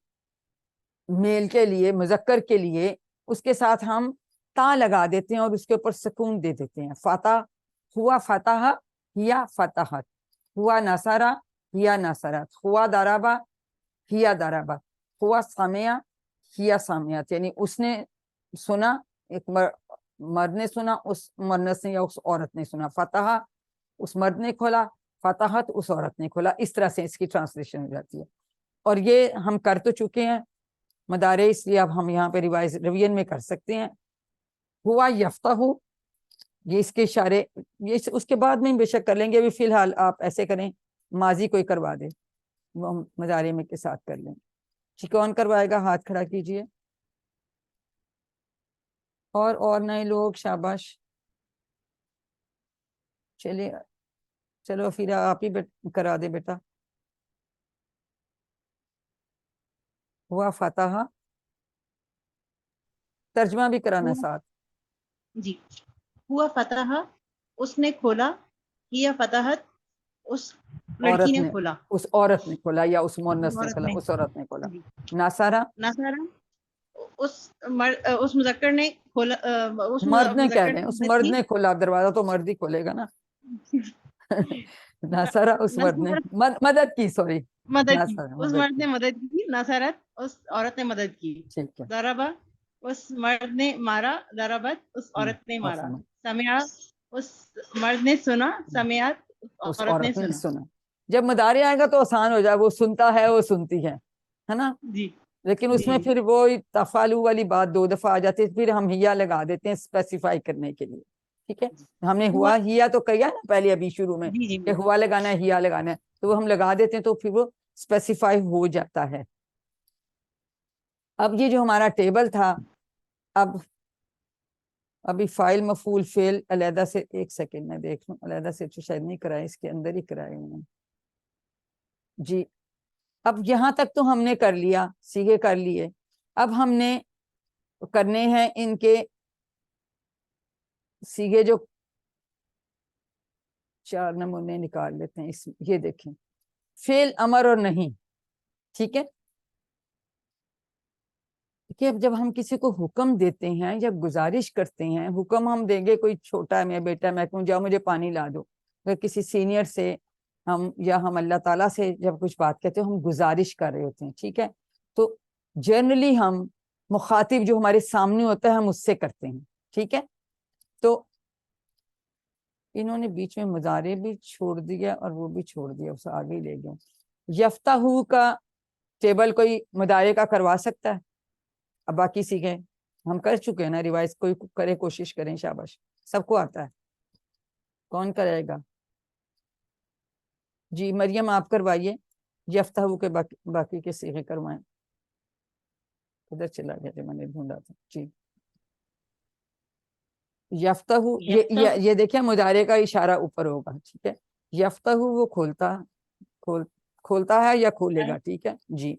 میل کے لیے, مذکر کے لیے, اس کے ساتھ ہم تا لگا دیتے ہیں اور اس کے اوپر سکون دے دیتے ہیں. فتح ہوا فتح یا فتحت, ہوا نصرہ یا نصرت, ہوا ضربہ یا ضربت, ہوا سمع یا سمعت. یعنی اس نے سنا, ایک مرد نے سنا, اس مؤنث نے یا اس عورت نے سنا. فتح اس مرد نے کھولا, فتحت اس عورت نے کھولا. اس طرح سے اس کی ٹرانسلیشن ہو جاتی ہے. اور یہ ہم کر تو چکے ہیں مدارے, اس لیے اب ہم یہاں پہ ریویژن میں کر سکتے ہیں. ہوا یفتح, یہ اس کے اشارے, یہ اس کے بعد میں بے شک کر لیں گے. ابھی فی الحال آپ ایسے کریں, ماضی کوئی کروا دے, وہ ہم مدارے میں کے ساتھ کر لیں. کون کروائے گا؟ ہاتھ کھڑا کیجئے. اور نئے لوگ, شاباش. چلیے چلو پھر آپ ہی کرا دے بیٹا. ہوا فتح, ترجمہ بھی کرانا ساتھ. جی. ہوا فتح, اس نے کھولا. ہیا فتحت, اس لڑکی نے کھولا. اس عورت نے کھولا یا اس مؤنث نے کھولا, اس عورت نے کھولا. ناصرہ, نصارہ, اس مذکر نے کھولا. اس مرد نے کہہ مذکر دیں, اس مدد مرد کی. نے کھولا. دروازہ تو مرد ہی کھولے گا نا. ناصرہ اس مرد نے مدد کی, سوری مدد کی. اس مرد نے مدد کی. نصرت, اس عورت نے مدد کی. ٹھیک ہے. ضربہ, اس مرد نے مارا. ضربت, اس عورت نے مارا. سمع, اس مرد نے سنا. سمعت, اس عورت نے عورت نے سنا. سنا. جب مدارے آئے گا تو آسان ہو جائے, وہ سنتا ہے, وہ سنتی ہے نا. جی. لیکن اس میں پھر وہ تفعلوا والی بات 2 دفعہ آ جاتی ہے, پھر ہم ہیا لگا دیتے ہیں اسپیسیفائی کرنے کے لیے. ٹھیک ہے, ہم نے ہوا ہیا تو کہا نا پہلے ابھی شروع میں کہ ہوا لگانا ہے, ہیا لگانا ہے, تو وہ ہم لگا دیتے ہیں تو پھر وہ اسپیسیفائی ہو جاتا ہے. اب یہ جو ہمارا ٹیبل تھا, ابھی فائل مفعول فعل علیحدہ سے, ایک سیکنڈ میں دیکھ لوں, علیحدہ سے تو شاید نہیں کرائے, اس کے اندر ہی کرائے انہوں نے. جی, اب یہاں تک تو ہم نے کر لیا, صیغے کر لیے. اب ہم نے کرنے ہیں ان کے صیغے, جو 4 نمونے نکال لیتے ہیں. یہ دیکھیں, فعل, امر اور نہیں. ٹھیک ہے, کہ اب جب ہم کسی کو حکم دیتے ہیں یا گزارش کرتے ہیں, حکم ہم دیں گے, کوئی چھوٹا ہے, میں بیٹا, میں کہوں جاؤ مجھے پانی لا دو. اگر کسی سینئر سے ہم یا ہم اللہ تعالیٰ سے جب کچھ بات کہتے ہیں, ہم گزارش کر رہے ہوتے ہیں. ٹھیک ہے, تو جنرلی ہم مخاطب جو ہمارے سامنے ہوتا ہے ہم اس سے کرتے ہیں. ٹھیک ہے, تو انہوں نے بیچ میں مضارع بھی چھوڑ دیا اور وہ بھی چھوڑ دیا, اسے آگے ہی لے گئے. یفتح کا ٹیبل کوئی مضارع کا کروا سکتا ہے؟ اب باقی سیکھیں, ہم کر چکے ہیں نا ریوائز. کوئی کرے, کوشش کریں, شاباش. سب کو آتا ہے, کون کرے گا؟ جی مریم آپ کروائیے. یفتح کے باقی کے صیغے کروائیں. ادھر چلا گیا جو میں نے ڈھونڈا تھا. جی یفتح, یہ دیکھیں مضارع کا اشارہ اوپر ہوگا. ٹھیک ہے, یفتح وہ کھولتا ہے یا کھولے گا. ٹھیک ہے جی.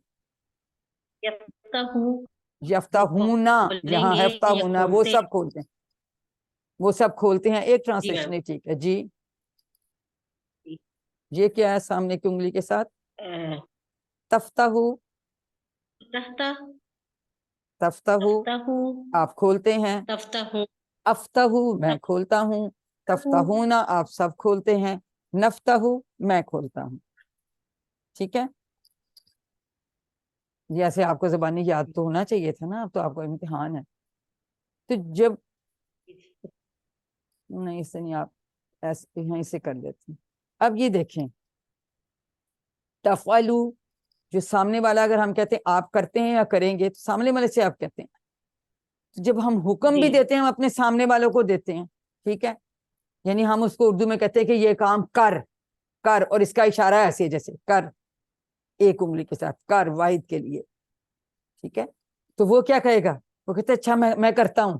یفتحونا, یہاں یفتحونا, وہ سب کھولتے ہیں, وہ سب کھولتے ہیں. ایک ٹرانسلیشن ہے. ٹھیک ہے جی. یہ کیا ہے سامنے کی انگلی کے ساتھ؟ تفتح, تفتح آپ کھولتے ہیں. افتح میں کھولتا ہوں. تفتحونا آپ سب کھولتے ہیں. نفتح میں کھولتا ہوں. ٹھیک ہے, جیسے آپ کو زبانی یاد تو ہونا چاہیے تھا نا, اب تو آپ کو امتحان ہے. تو جب نہیں, اس سے نہیں, آپ ایسے یہیں سے کر لیتے ہیں. اب یہ دیکھیں, تفعلو جو سامنے والا, اگر ہم کہتے ہیں آپ کرتے ہیں یا کریں گے, تو سامنے والے سے آپ کہتے ہیں. جب ہم حکم بھی دیتے ہیں ہم اپنے سامنے والوں کو دیتے ہیں. ٹھیک ہے, یعنی ہم اس کو اردو میں کہتے ہیں کہ یہ کام کر, اور اس کا اشارہ ہے ایسے جیسے کر, ایک انگلی کے ساتھ, کر واحد کے لیے. ٹھیک ہے, تو وہ کیا کہے گا؟ وہ کہتے ہیں اچھا میں کرتا ہوں.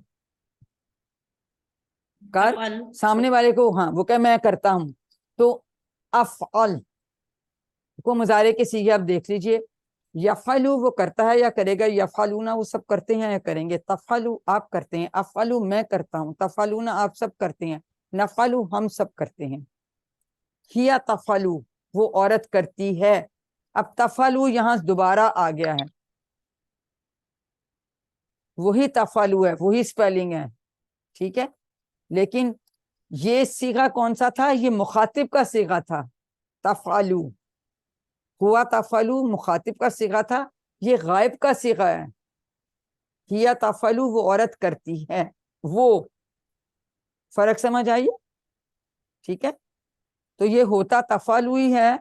کر سامنے والے کو ہاں وہ کہ میں کرتا ہوں، تو افعل کو مضارع کے صیغے آپ دیکھ لیجئے، یفعلو وہ کرتا ہے یا کرے گا، یفعلون وہ سب کرتے ہیں یا کریں گے، تفعلو آپ کرتے ہیں، افعلو میں کرتا ہوں، تفعلون آپ سب کرتے ہیں، نفعلو ہم سب کرتے ہیں، ہیا تفعلو وہ عورت کرتی ہے، اب تفعلو یہاں دوبارہ آ گیا ہے، وہی تفعلو ہے، وہی سپیلنگ ہے، ٹھیک ہے، لیکن یہ صیغہ کون سا تھا؟ یہ مخاطب کا صیغہ تھا، تفعلو ہوا تفعلو مخاطب کا صیغہ تھا، یہ غائب کا صیغہ ہے، ہیا تفعلو وہ عورت کرتی ہے، وہ فرق سمجھ آئیے، ٹھیک ہے، تو یہ ہوتا تفعلو ہی ہے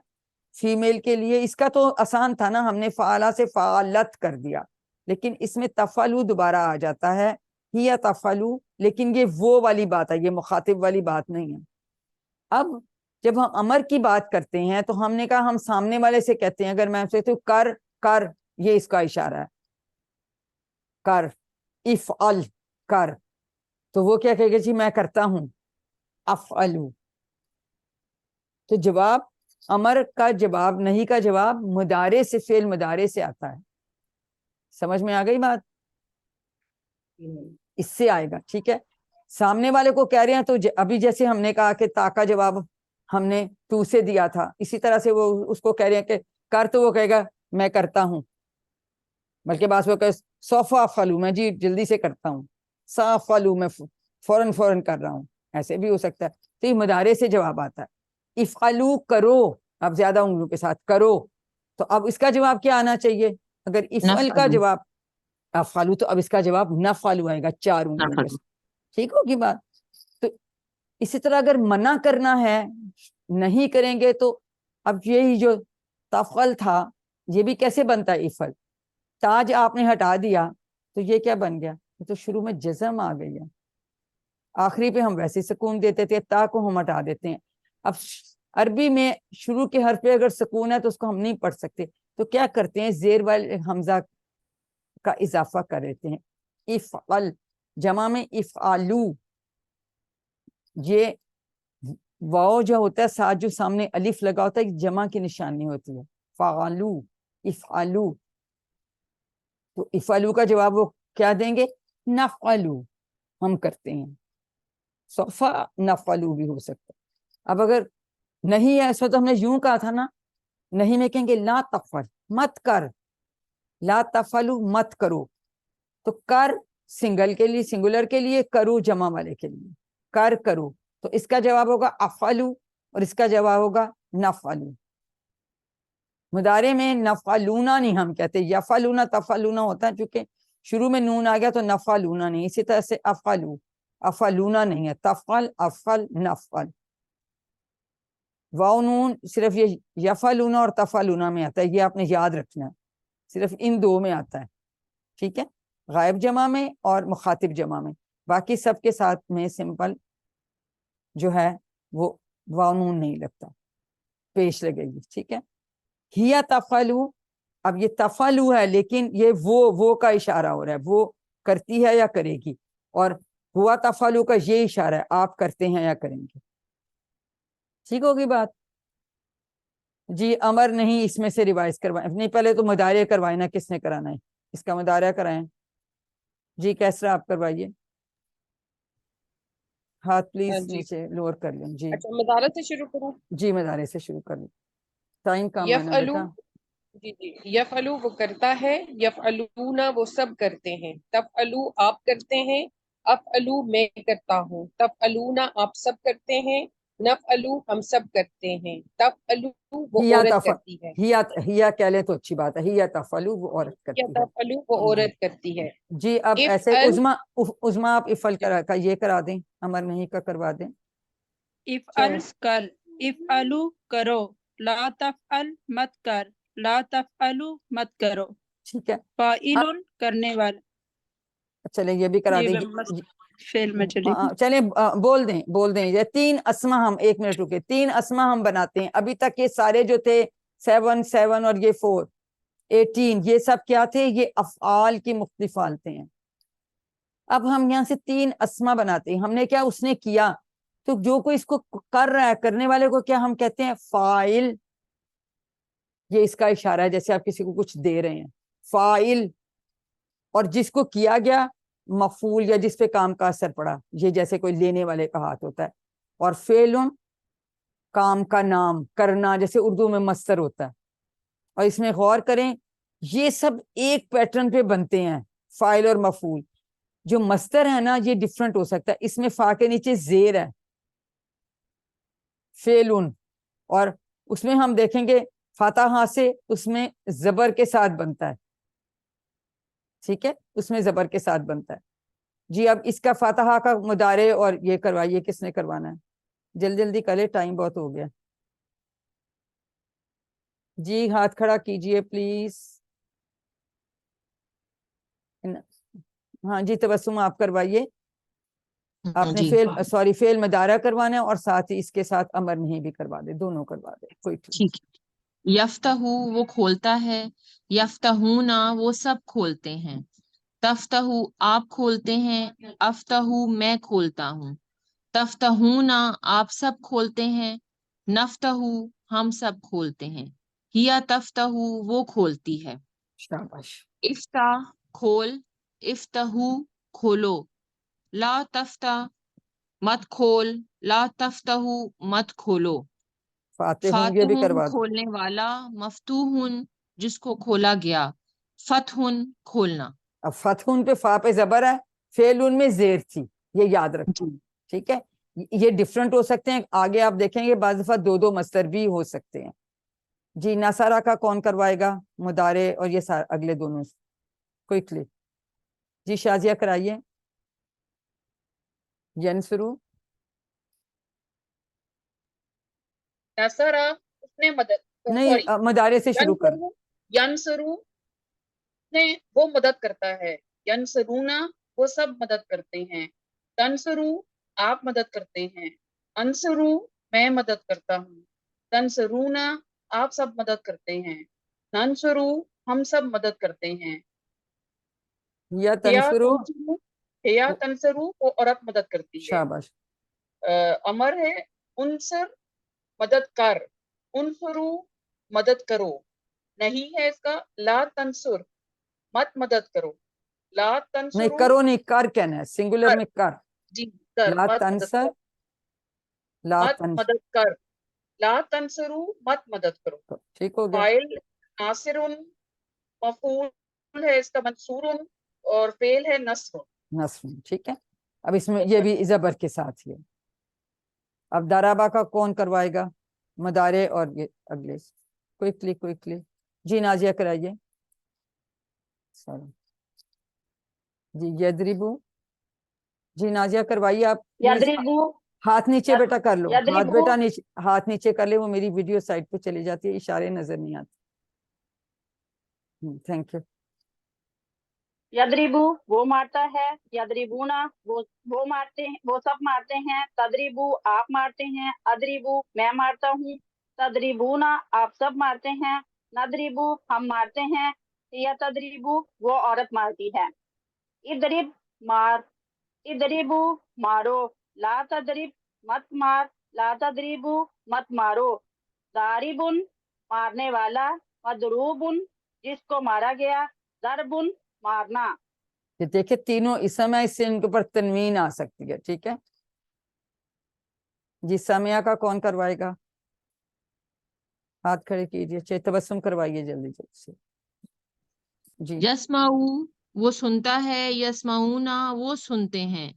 فیمیل کے لیے، اس کا تو آسان تھا نا، ہم نے فعالہ سے فعالت کر دیا، لیکن اس میں تفعلو دوبارہ آ جاتا ہے، ہیا تفعلو، لیکن یہ وہ والی بات ہے، یہ مخاطب والی بات نہیں ہے۔ اب جب ہم امر کی بات کرتے ہیں تو ہم نے کہا ہم سامنے والے سے کہتے ہیں، اگر میں سے تو کر کر، یہ اس کا اشارہ ہے، کر، افعل کر، تو وہ کیا کہے گا جی میں کرتا ہوں، افعلو، تو جواب امر کا جواب نہیں کا جواب مضارع سے، فعل مضارع سے آتا ہے، سمجھ میں آ گئی بات؟ اس سے آئے گا، ٹھیک ہے، سامنے والے کو کہہ رہے ہیں تو ابھی جیسے ہم نے کہا کہ تا کا جواب ہم نے تو سے دیا تھا، اسی طرح سے وہ اس کو کہہ رہے ہیں کہ کر، تو وہ کہے گا میں کرتا ہوں، بلکہ بعض وہ کہ سوفا فلو میں جی جلدی سے کرتا ہوں، سا فلو میں فوراً کر رہا ہوں، ایسے بھی ہو سکتا ہے، تو یہ مضارع سے جواب آتا ہے، افعلو کرو، اب زیادہ انگلوں کے ساتھ کرو، تو اب اس کا جواب کیا آنا چاہیے؟ اگر افعل کا جواب افعلو تو اب اس کا جواب نفعلو آئے گا، 4 انگلوں کے ساتھ، ٹھیک ہوگی بات؟ تو اسی طرح اگر منع کرنا ہے نہیں کریں گے تو اب یہی جو تفعل تھا یہ بھی کیسے بنتا ہے؟ افعل، تاج آپ نے ہٹا دیا تو یہ کیا بن گیا؟ یہ تو شروع میں جزم آ گئی ہے، آخری پہ ہم ویسے سکون دیتے تھے، تا کو ہم ہٹا دیتے ہیں، اب عربی میں شروع کے حرف پہ اگر سکون ہے تو اس کو ہم نہیں پڑھ سکتے، تو کیا کرتے ہیں؟ زیر والے حمزہ کا اضافہ کر دیتے ہیں، افعل، جمع میں افعلو، یہ واو جو ہوتا ہے ساتھ جو سامنے الف لگا ہوتا ہے جمع کی نشانی ہوتی ہے، فعلو، افعلو، تو افعلو کا جواب وہ کیا دیں گے؟ نفعلو، ہم کرتے ہیں، صفا نفعلو بھی ہو سکتا ہے۔ اب اگر نہیں ہے اس وقت ہم نے یوں کہا تھا نا، نہیں میں کہیں گے لا تفعل، مت کر، لا تفعلو مت کرو، تو کر سنگل کے لیے، سنگولر کے لیے، کرو جمع والے کے لیے، کر کرو، تو اس کا جواب ہوگا افعلو اور اس کا جواب ہوگا نفعلو۔ مضارع میں نفعلونا نہیں ہم کہتے، یفعلونا تفعلونا ہوتا ہے، چونکہ شروع میں نون آ گیا تو نفعلونا نہیں، اسی طرح سے افعلو، افعلونا نہیں ہے، تفعل، افعل، نفعل، واو نون صرف یہ یفعلونا اور تفعلونا میں آتا ہے، یہ آپ نے یاد رکھنا ہے، صرف ان 2 میں آتا ہے، ٹھیک ہے، غائب جمع میں اور مخاطب جمع میں، باقی سب کے ساتھ میں سمپل جو ہے وہ واو نون نہیں لگتا، پیش لگے گی، ٹھیک ہے، ہیا تفعلو، اب یہ تفعلو ہے لیکن یہ وہ کا اشارہ ہو رہا ہے، وہ کرتی ہے یا کرے گی، اور ہوا تفعلو کا یہ اشارہ ہے آپ کرتے ہیں یا کریں گے، ٹھیک ہوگی بات؟ جی امر نہیں، اس میں سے ریوائز کروائیں، نہیں پہلے تو مضارع کروائیں نا، کس نے کرانا ہے اس کا مضارع کرائیں، جی کیسرا آپ کروائیے، ہاتھ پلیز جی نیچے لور کر لیں، جی اچھا مضارع سے شروع کروں؟ جی مضارع سے شروع کر لیں، ٹائم کم ہے نا یفعلو، بیٹا، جی جی، یفعلو وہ کرتا ہے، یفعلونا وہ سب کرتے ہیں، تفعلو آپ کرتے ہیں، افعلو میں کرتا ہوں، تفعلونا آپ سب کرتے ہیں، نفعلو ہم سب کرتے ہیں، تفعلو وہ عورت کرتی ہے، ہیا کہہ لیں تو اچھی بات ہے، ہیا تفعلو وہ عورت یا کرتی ہے، تفعلو وہ جی عورت کرتی ہے، جی اب ایسے افعل، عظما آپ افعل کا یہ کرا دیں، امر نہیں کا کروا دیں، افعل کر، افعلو کرو، لا تفعل مت کر، لا تفعلو مت کرو، ٹھیک ہے، فاعل کرنے والا، چلیں یہ بھی کرا یہ دیں، فعل میں چلے گی، چلیں بول دیں یہ 3 اسما، ہم 1 منٹ رکے، 3 اسما ہم بناتے ہیں، ابھی تک یہ سارے جو تھے 7 اور یہ 4 18 یہ سب کیا تھے؟ یہ افعال کی مختلف حالتیں ہیں، اب ہم یہاں سے 3 اسما بناتے ہیں. ہم نے کیا اس نے کیا, تو جو کوئی اس کو کر رہا ہے, کرنے والے کو کیا ہم کہتے ہیں؟ فاعل. یہ اس کا اشارہ ہے جیسے آپ کسی کو کچھ دے رہے ہیں, فاعل. اور جس کو کیا گیا مفعول, یا جس پہ کام کا اثر پڑا, یہ جیسے کوئی لینے والے کا ہاتھ ہوتا ہے. اور فعلن کام کا نام, کرنا, جیسے اردو میں مصدر ہوتا ہے. اور اس میں غور کریں, یہ سب ایک پیٹرن پہ بنتے ہیں, فاعل اور مفعول. جو مصدر ہے نا یہ ڈفرنٹ ہو سکتا ہے. اس میں فا کے نیچے زیر ہے, فعلن, اور اس میں ہم دیکھیں گے فاتحہ سے اس میں زبر کے ساتھ بنتا ہے. ٹھیک ہے, اس میں زبر کے ساتھ بنتا ہے. جی اب اس کا فاتحہ کا مضارع اور یہ کروائیے, کس نے کروانا ہے؟ جلدی جلدی کرے, ٹائم بہت ہو گیا. جی ہاتھ کھڑا کیجئے پلیز. ہاں جی تبسم آپ کروائیے. آپ نے جی فعل فعل مضارع کروانا ہے اور ساتھ ہی اس کے ساتھ امر نہیں بھی کروا دے, دونوں کروا دے, کوئی ٹھیک ہے. یفتح وہ کھولتا ہے, یفتحون وہ سب کھولتے ہیں. تفتح آپ کھولتے ہیں, افتح میں کھولتا ہوں. تفتحون آپ سب کھولتے ہیں. نفتح ہم سب کھولتے ہیں. ہیا تفتح وہ کھولتی ہے. شاباش. افتح کھول, افتح کھولو. لا تفتح مت کھول, لا تفتح مت کھولو. فاتح ہوں یہ بھی فاتح کروا دو. کھولنے والا, مفتوح جس کو کھولا گیا, فتح کھولنا. اب فتح پہ فا پہ زبر ہے, فعل میں زیر تھی, یہ یاد رکھو. ٹھیک ہے, یہ ڈفرنٹ ہو سکتے ہیں. آگے آپ دیکھیں گے بعض دفعہ 2 مصدر بھی ہو سکتے ہیں. جی نصارہ کا کون کروائے گا مضارع اور یہ اگلے دونوں کوئکلی؟ جی شازیہ کرائیے. ینسرو. نصرہ اس نے مدد نہیں, مضارع سے شروع کر. ینسرو نے وہ مدد کرتا ہے. ینسرونا وہ سب مدد کرتے ہیں. تنسرو آپ مدد کرتے ہیں. انسرو میں مدد کرتا ہوں. تنسرونا آپ سب مدد کرتے ہیں. ننسرو ہم سب مدد کرتے ہیں. یا تنسرو, ہیا تنسرو وہ عورت مدد کرتی ہے. شاباش. امر ہے انصر مدد کر. انصرو مدد کرو. نہیں ہے اس کا لا تنصر مت مدد کرو. لا نہیں تنصرو کرو نہیں, کر کہنا ہے, سنگولر میں کر. جی کر لا مت مدد تنصر, کر. لا مت تنصر. مدد کر. لا تنصرو مت مدد کرو. ٹھیک ہو گیا. فاعل ناصر, مفعول ہے اس کا منصور, اور فعل ہے نصر. نصر. ٹھیک ہے, اب اس میں یہ بھی زبر کے ساتھ ہی ہے. اب دارابا کا کون کروائے گا مضارع اور یہ اگلے؟ کوئکلی. جی نازیہ کرائیے. جی یدربو. جی نازیہ کروائیے آپ پلیز. ہاتھ نیچے بیٹا کر لو, ہاتھ بیٹا نیچے, ہاتھ نیچے کر لے, وہ میری ویڈیو سائٹ پہ چلی جاتی ہے, اشارے نظر نہیں آتے. Thank you. یدریبو وہ مارتا ہے. یدریبونا وہ مارتے ہیں, وہ سب مارتے ہیں. تدریبو آپ مارتے ہیں. ادریبو میں مارتا ہوں. تدریبونا آپ سب مارتے ہیں. ندریبو ہم مارتے ہیں. یا تدریبو وہ عورت مارتی ہے. ادریب مار. ادریبو مارو. لا تدریب مت مار. لا تدریبو مت مارو. داربن مارنے والا. مدروبن جس کو مارا گیا. ضربن مارنا. یہ دیکھیں تینوں اسم ہے, اس سے ان کے اوپر تنوین آ سکتی ہے. ٹھیک ہے جی. سمیہ کا کون کروائے گا؟ ہاتھ کھڑے کیجیے. تبسم کروائیے جلدی جلدی سے. جی یسمعو وہ سنتا ہے, یسمعونا وہ سنتے ہیں.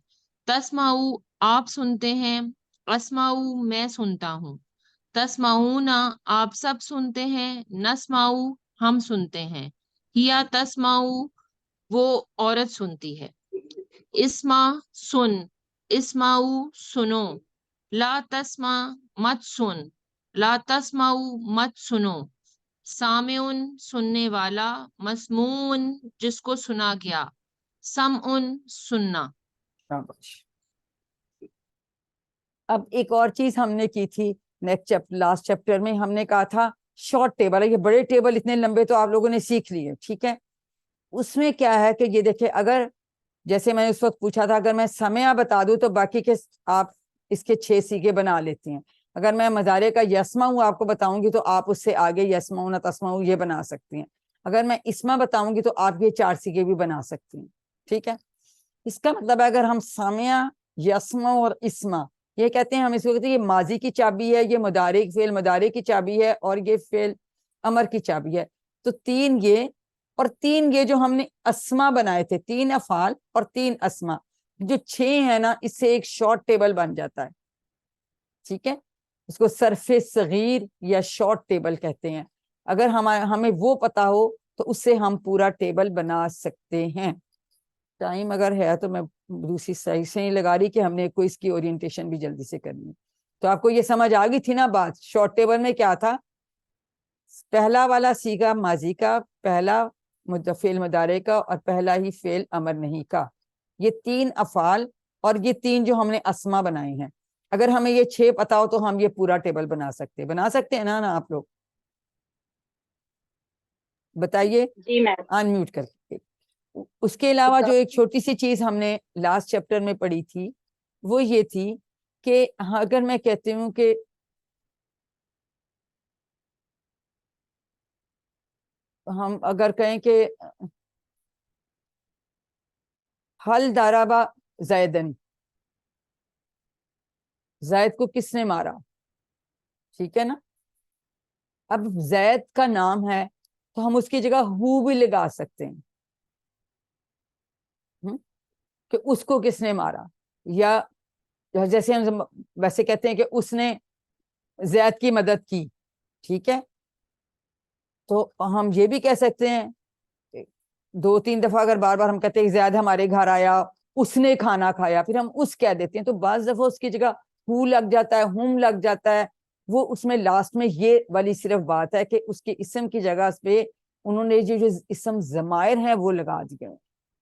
تسمعو آپ سنتے ہیں. اسمعو میں سنتا ہوں. تسمعونا آپ سب سنتے ہیں. نسمعو ہم سنتے ہیں. ہیا تسمعو وہ عورت سنتی ہے. اسما سن. اسمعو سنو. لا تسمع مت سن. لا تسمعو مت سنو. سامعن سننے والا. مسموعن جس کو سنا گیا. سمعن سننا. شاباش. اب ایک اور چیز ہم نے کی تھی لاسٹ چیپٹر میں, ہم نے کہا تھا شارٹ ٹیبل ہے. یہ بڑے ٹیبل اتنے لمبے تو آپ لوگوں نے سیکھ لیے. ٹھیک ہے, اس میں کیا ہے کہ یہ دیکھیں, اگر جیسے میں نے اس وقت پوچھا تھا اگر میں سمع بتا دوں تو باقی کے آپ اس کے 6 سیگے بنا لیتی ہیں. اگر میں مضارع کا یسمعو آپ کو بتاؤں گی تو آپ اس سے آگے یسمعون تسمعو یہ بنا سکتی ہیں. اگر میں اسما بتاؤں گی تو آپ یہ 4 سیگے بھی بنا سکتی ہیں. ٹھیک ہے. اس کا مطلب ہے اگر ہم سامع، یسمع اور اسما یہ کہتے ہیں، ہم اس کو کہتے ہیں یہ ماضی کی چابی ہے، یہ مضارع فعل مضارع کی چابی ہے، اور یہ فعل امر کی چابی ہے. تو 3 یہ اور 3 یہ جو ہم نے اسما بنائے تھے، 3 افعال اور 3 اسما، جو 6 ہے نا، اس سے ایک شارٹ ٹیبل بن جاتا ہے. ٹھیک ہے. اس کو صرف صغیر یا شارٹ ٹیبل کہتے ہیں. اگر ہمیں وہ پتا ہو تو اس سے ہم پورا ٹیبل بنا سکتے ہیں. ٹائم اگر ہے تو میں دوسری صحیح سے نہیں لگا رہی کہ ہم نے کوئی اس کی اورینٹیشن بھی جلدی سے کرنی ہے. تو آپ کو یہ سمجھ آ گئی تھی نا بات؟ شارٹ ٹیبل میں کیا تھا؟ پہلا والا سیگا ماضی کا، پہلا فعل مضارع کا، اور پہلا ہی فعل امر نہیں کا. یہ 3 افعال اور یہ 3 جو ہم نے اسما بنائے ہیں. اگر ہمیں یہ 6 پتا ہو تو ہم یہ پورا ٹیبل بنا سکتے ہیں نا آپ لوگ؟ بتائیے. جی میم. ان میوٹ کر کے. اس کے علاوہ جو ایک چھوٹی سی چیز ہم نے لاسٹ چیپٹر میں پڑھی تھی وہ یہ تھی کہ اگر میں کہتی ہوں کہ ہم اگر کہیں کہ حل دارابا زیدن، زید کو کس نے مارا؟ ٹھیک ہے نا. اب زید کا نام ہے تو ہم اس کی جگہ ہو بھی لگا سکتے ہیں کہ اس کو کس نے مارا، یا جیسے ہم ویسے کہتے ہیں کہ اس نے زید کی مدد کی. ٹھیک ہے. تو ہم یہ بھی کہہ سکتے ہیں 2-3 دفعہ اگر بار بار ہم کہتے ہیں زید ہمارے گھر آیا، اس نے کھانا کھایا، پھر ہم اس کہہ دیتے ہیں، تو بعض دفعہ اس کی جگہ ہو لگ جاتا ہے، ہم لگ جاتا ہے. وہ اس میں لاسٹ میں یہ والی صرف بات ہے کہ اس کے اسم کی جگہ پہ انہوں نے جو اسم ضمائر ہیں وہ لگا دیے.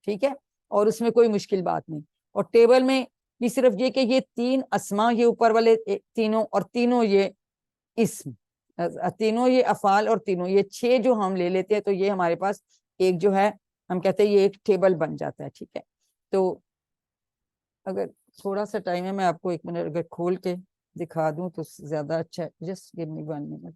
ٹھیک ہے. اور اس میں کوئی مشکل بات نہیں. اور ٹیبل میں بھی صرف یہ کہ یہ 3 اسما، یہ اوپر والے تینوں، اور تینوں یہ اسم، تینوں یہ افعال، اور تینوں یہ 6 جو ہم لے لیتے ہیں تو یہ ہمارے پاس ایک جو ہے ہم کہتے ہیں یہ ایک ٹیبل بن جاتا ہے. ٹھیک ہے. تو اگر تھوڑا سا ٹائم ہے میں آپ کو 1 منٹ اگر کھول کے دکھا دوں تو زیادہ اچھا ہے. جسٹ گیو می 1 منٹ.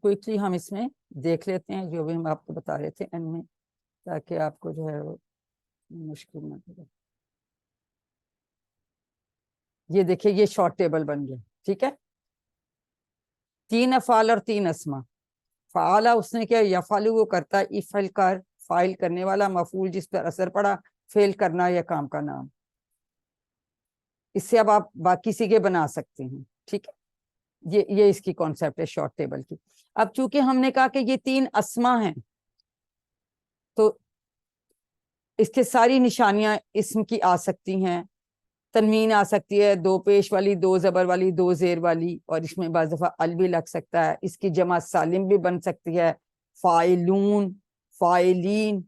کوئکلی ہم اس میں دیکھ لیتے ہیں جو بھی ہم آپ کو بتا رہے تھے ان میں، تاکہ آپ کو جو ہے وہ مشکل نہ پڑے. یہ دیکھیں یہ شارٹ ٹیبل بن گیا. ٹھیک ہے. 3 افعال اور 3 اسما. فعالا اس نے کیا، یفعلو وہ کرتا ہے، افعل کر فائل کرنے والا، مفعول جس پر اثر پڑا، فعل کرنا یا کام کا نام. اس سے اب آپ باقی سیگے بنا سکتے ہیں. ٹھیک ہے. یہ اس کی کانسیپٹ ہے شارٹ ٹیبل کی. اب چونکہ ہم نے کہا کہ یہ 3 اسما ہیں تو اس کے ساری نشانیاں اسم کی آ سکتی ہیں. تنوین آ سکتی ہے، 2 پیش والی، 2 زبر والی، 2 زیر والی، اور اس میں بعض دفعہ ال بھی لگ سکتا ہے. اس کی جمع سالم بھی بن سکتی ہے، فائلون، فائلین،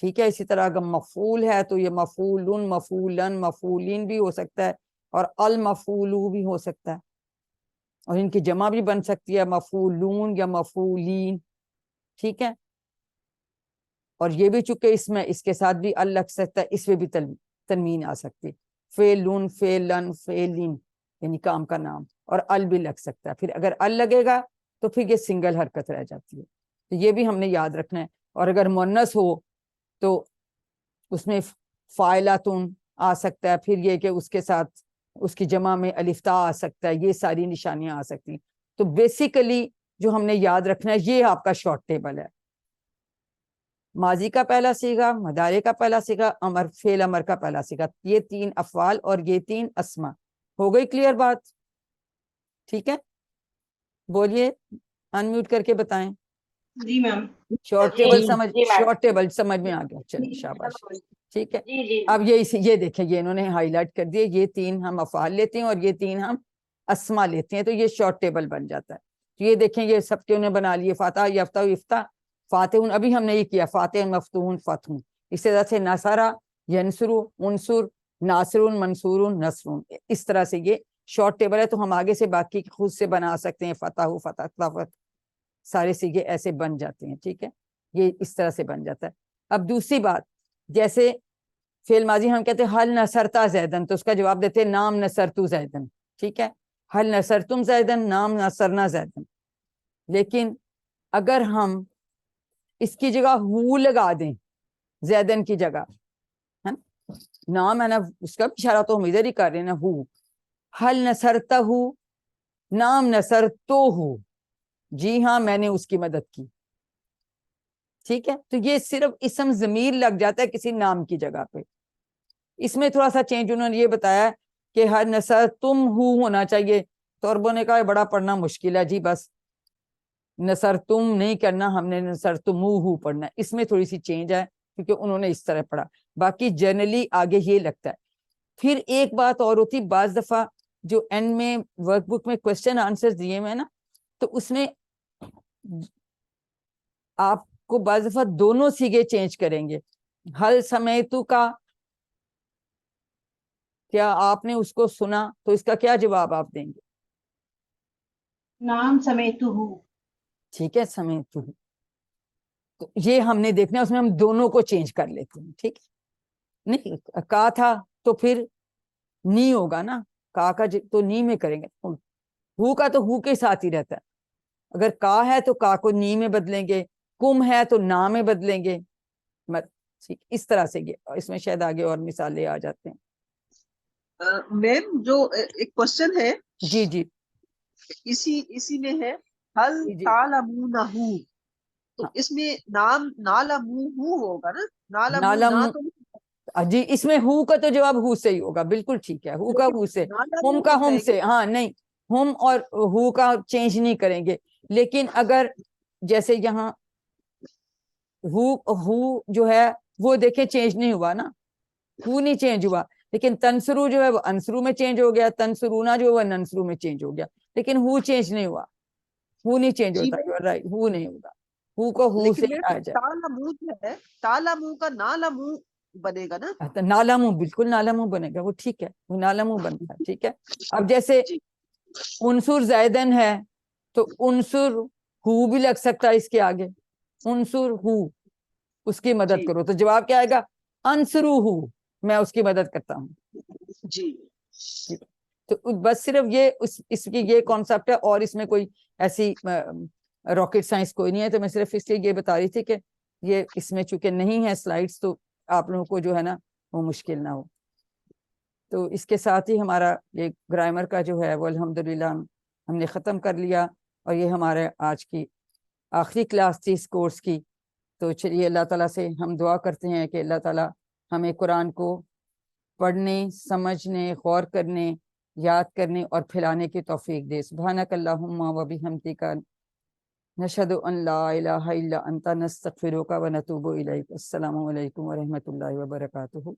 ٹھیک ہے. اسی طرح اگر مفعول ہے تو یہ مفعولن، مفعولن، مفعولین بھی ہو سکتا ہے، اور المفعولو بھی ہو سکتا ہے، اور ان کی جمع بھی بن سکتی ہے مفعولون یا مفعولین، ٹھیک ہے. اور یہ بھی چونکہ اس میں اس کے ساتھ بھی ال لگ سکتا ہے، اس میں بھی تنوین آ سکتی ہے، فعلون، فعلن، فعلین، یعنی کام کا نام، اور ال بھی لگ سکتا ہے. پھر اگر ال لگے گا تو پھر یہ سنگل حرکت رہ جاتی ہے، تو یہ بھی ہم نے یاد رکھنا ہے. اور اگر مؤنث ہو تو اس میں فاعلاتن آ سکتا ہے، پھر یہ کہ اس کے ساتھ اس کی جمع میں الف تا آ سکتا ہے، یہ ساری نشانیاں آ سکتی ہیں. تو بیسیکلی جو ہم نے یاد رکھنا ہے یہ آپ کا شارٹ ٹیبل ہے. ماضی کا پہلا صیغہ، مضارع کا پہلا صیغہ، امر، فعل امر کا پہلا صیغہ، یہ 3 افعال اور یہ 3 اسما. ہو گئی کلیئر بات؟ ٹھیک ہے، بولیے، انمیوٹ کر کے بتائیں. جی میم. شارٹ ٹیبل سمجھ، شارٹ ٹیبل سمجھ میں آ گیا، چلیے شاباش. ٹھیک ہے، اب یہ دیکھیں، یہ انہوں نے ہائی لائٹ کر دیا، یہ 3 ہم افعال لیتے ہیں اور یہ 3 ہم اسما لیتے ہیں، تو یہ شارٹ ٹیبل بن جاتا ہے. تو یہ دیکھیں، یہ سب کے انہیں بنا لیے، فاتح، یفتح، افتح، فاتحون. ابھی ہم نے یہ کیا، فاتح، مفتوحون، فتحون. اس طرح سے نصرہ، ینصرو، انصر، ناصرون، منصورون، نصرون. اس طرح سے یہ شارٹ ٹیبل ہے. تو ہم آگے سے باقی خود سے بنا سکتے ہیں، فتح، فتح، سارے سیگے ایسے بن جاتے ہیں. ٹھیک ہے، یہ اس طرح سے بن جاتا ہے. اب دوسری بات، جیسے فعل ماضی ہم کہتے ہیں حل نصرتا زیدن، تو اس کا جواب دیتے ہیں نام نصرتو زیدن. ٹھیک ہے، حل نصرتم زیدن، نام نصرنا زیدن. لیکن اگر ہم اس کی جگہ ہو لگا دیں، زیدن کی جگہ، ہے نا، نام ہے نا، اس کا بھی اشارہ تو ہم ادھر ہی کر رہے ہیں نا، ہو. حل نصرتہ، نام نصرتو ہو، جی ہاں میں نے اس کی مدد کی. ٹھیک ہے، تو یہ صرف اسم ضمیر لگ جاتا ہے کسی نام کی جگہ پہ. اس میں تھوڑا سا چینج انہوں نے یہ بتایا کہ ہر نصر تم ہو ہونا چاہیے، تو عربوں نے کہا بڑا پڑھنا مشکل ہے جی، بس نصر تم نہیں کرنا، ہم نے نصر تم ہو پڑھنا ہے. اس میں تھوڑی سی چینج ہے کیونکہ انہوں نے اس طرح پڑھا، باقی جنرلی آگے یہ لگتا ہے. پھر ایک بات اور ہوتی، بعض دفعہ جو اینڈ میں ورک بک میں کوشچن آنسر دیے ہوئے ہیں نا، تو اس میں آپ کو بعض دفعہ دونوں سیگے چینج کریں گے. حل سمیتو کا، کیا آپ نے اس کو سنا، تو اس کا کیا جواب آپ دیں گے؟ نام سمیتو ہو. ٹھیک ہے، سمیتو. تو یہ ہم نے دیکھنا ہے، اس میں ہم دونوں کو چینج کر لیتے ہیں. ٹھیک ہے، نہیں کا تھا تو پھر نی ہوگا نا، کا تو نی میں کریں گے. ہو کا تو ہو کے ساتھ ہی رہتا ہے. اگر کا ہے تو کا کو نی میں بدلیں گے، کم ہے تو نا میں بدلیں گے. ٹھیک، اس طرح سے یہ، اس میں شاید آگے اور مثالیں آ جاتے ہیں. میم جو ایک کوشچن ہے، جی جی اسی میں ہے، حل جی تعلمونہ، تو ہاں، اس میں نام نالموہ ہوگا نا، نالموہ نالم، نہ تو جی اس میں ہو کا تو جواب ہو سے ہی ہوگا، بالکل ٹھیک ہے. ہو کا لیکن ہو سے، ہم نالموہ کا ہو ہم جائے گی. سے، ہاں نہیں، ہم اور ہو کا چینج نہیں کریں گے. لیکن اگر جیسے یہاں ہو جو ہے وہ دیکھیں چینج نہیں ہوا نا، ہو نہیں چینج ہوا، لیکن تنسرو جو ہے وہ انسرو میں چینج ہو گیا، تنسرونا جو ہے وہ ننسرو میں چینج ہو گیا، لیکن ہو چینج نہیں ہوا. ہو نہیں چینج جی ہوتا، میم، رائٹ، ہو نہیں ہوگا، ہو کو ہو سے لیکن ہی میم آ جائے. تعلموہ جو ہے، تعلموہ کا نالموہ بنے گا نا. نالمو، بالکل نالمو بنے گا، وہ ٹھیک ہے، وہ نالمو بنتا ہے. ٹھیک ہے، اب جیسے جی عنصر زیدن ہے تو عنصر ہو بھی لگ سکتا ہے اس کے آگے، عنصر ہو، اس کی مدد جی کرو، تو جواب کیا آئے گا؟ انصرو ہو، میں اس کی مدد کرتا ہوں. جی. ٹھیک ہے، تو بس صرف یہ اس کی یہ کانسیپٹ ہے، اور اس میں کوئی ایسی راکٹ سائنس کوئی نہیں ہے. تو میں صرف اس لیے یہ بتا رہی تھی کہ یہ اس میں چونکہ نہیں ہے سلائڈس، تو آپ لوگوں کو جو ہے نا وہ مشکل نہ ہو. تو اس کے ساتھ ہی ہمارا یہ گرامر کا جو ہے وہ الحمدللہ ہم نے ختم کر لیا، اور یہ ہمارے آج کی آخری کلاس تھی اس کورس کی. تو چلیے اللہ تعالیٰ سے ہم دعا کرتے ہیں کہ اللہ تعالیٰ ہمیں قرآن کو پڑھنے، سمجھنے، غور کرنے، یاد کرنے اور پھیلانے کی توفیق دے. سبحانک اللہم و بحمدک، نشہد ان لا الہ الا انت، نستغفرک و نتوب الیک. السلام علیکم و رحمۃ اللہ وبرکاتہ.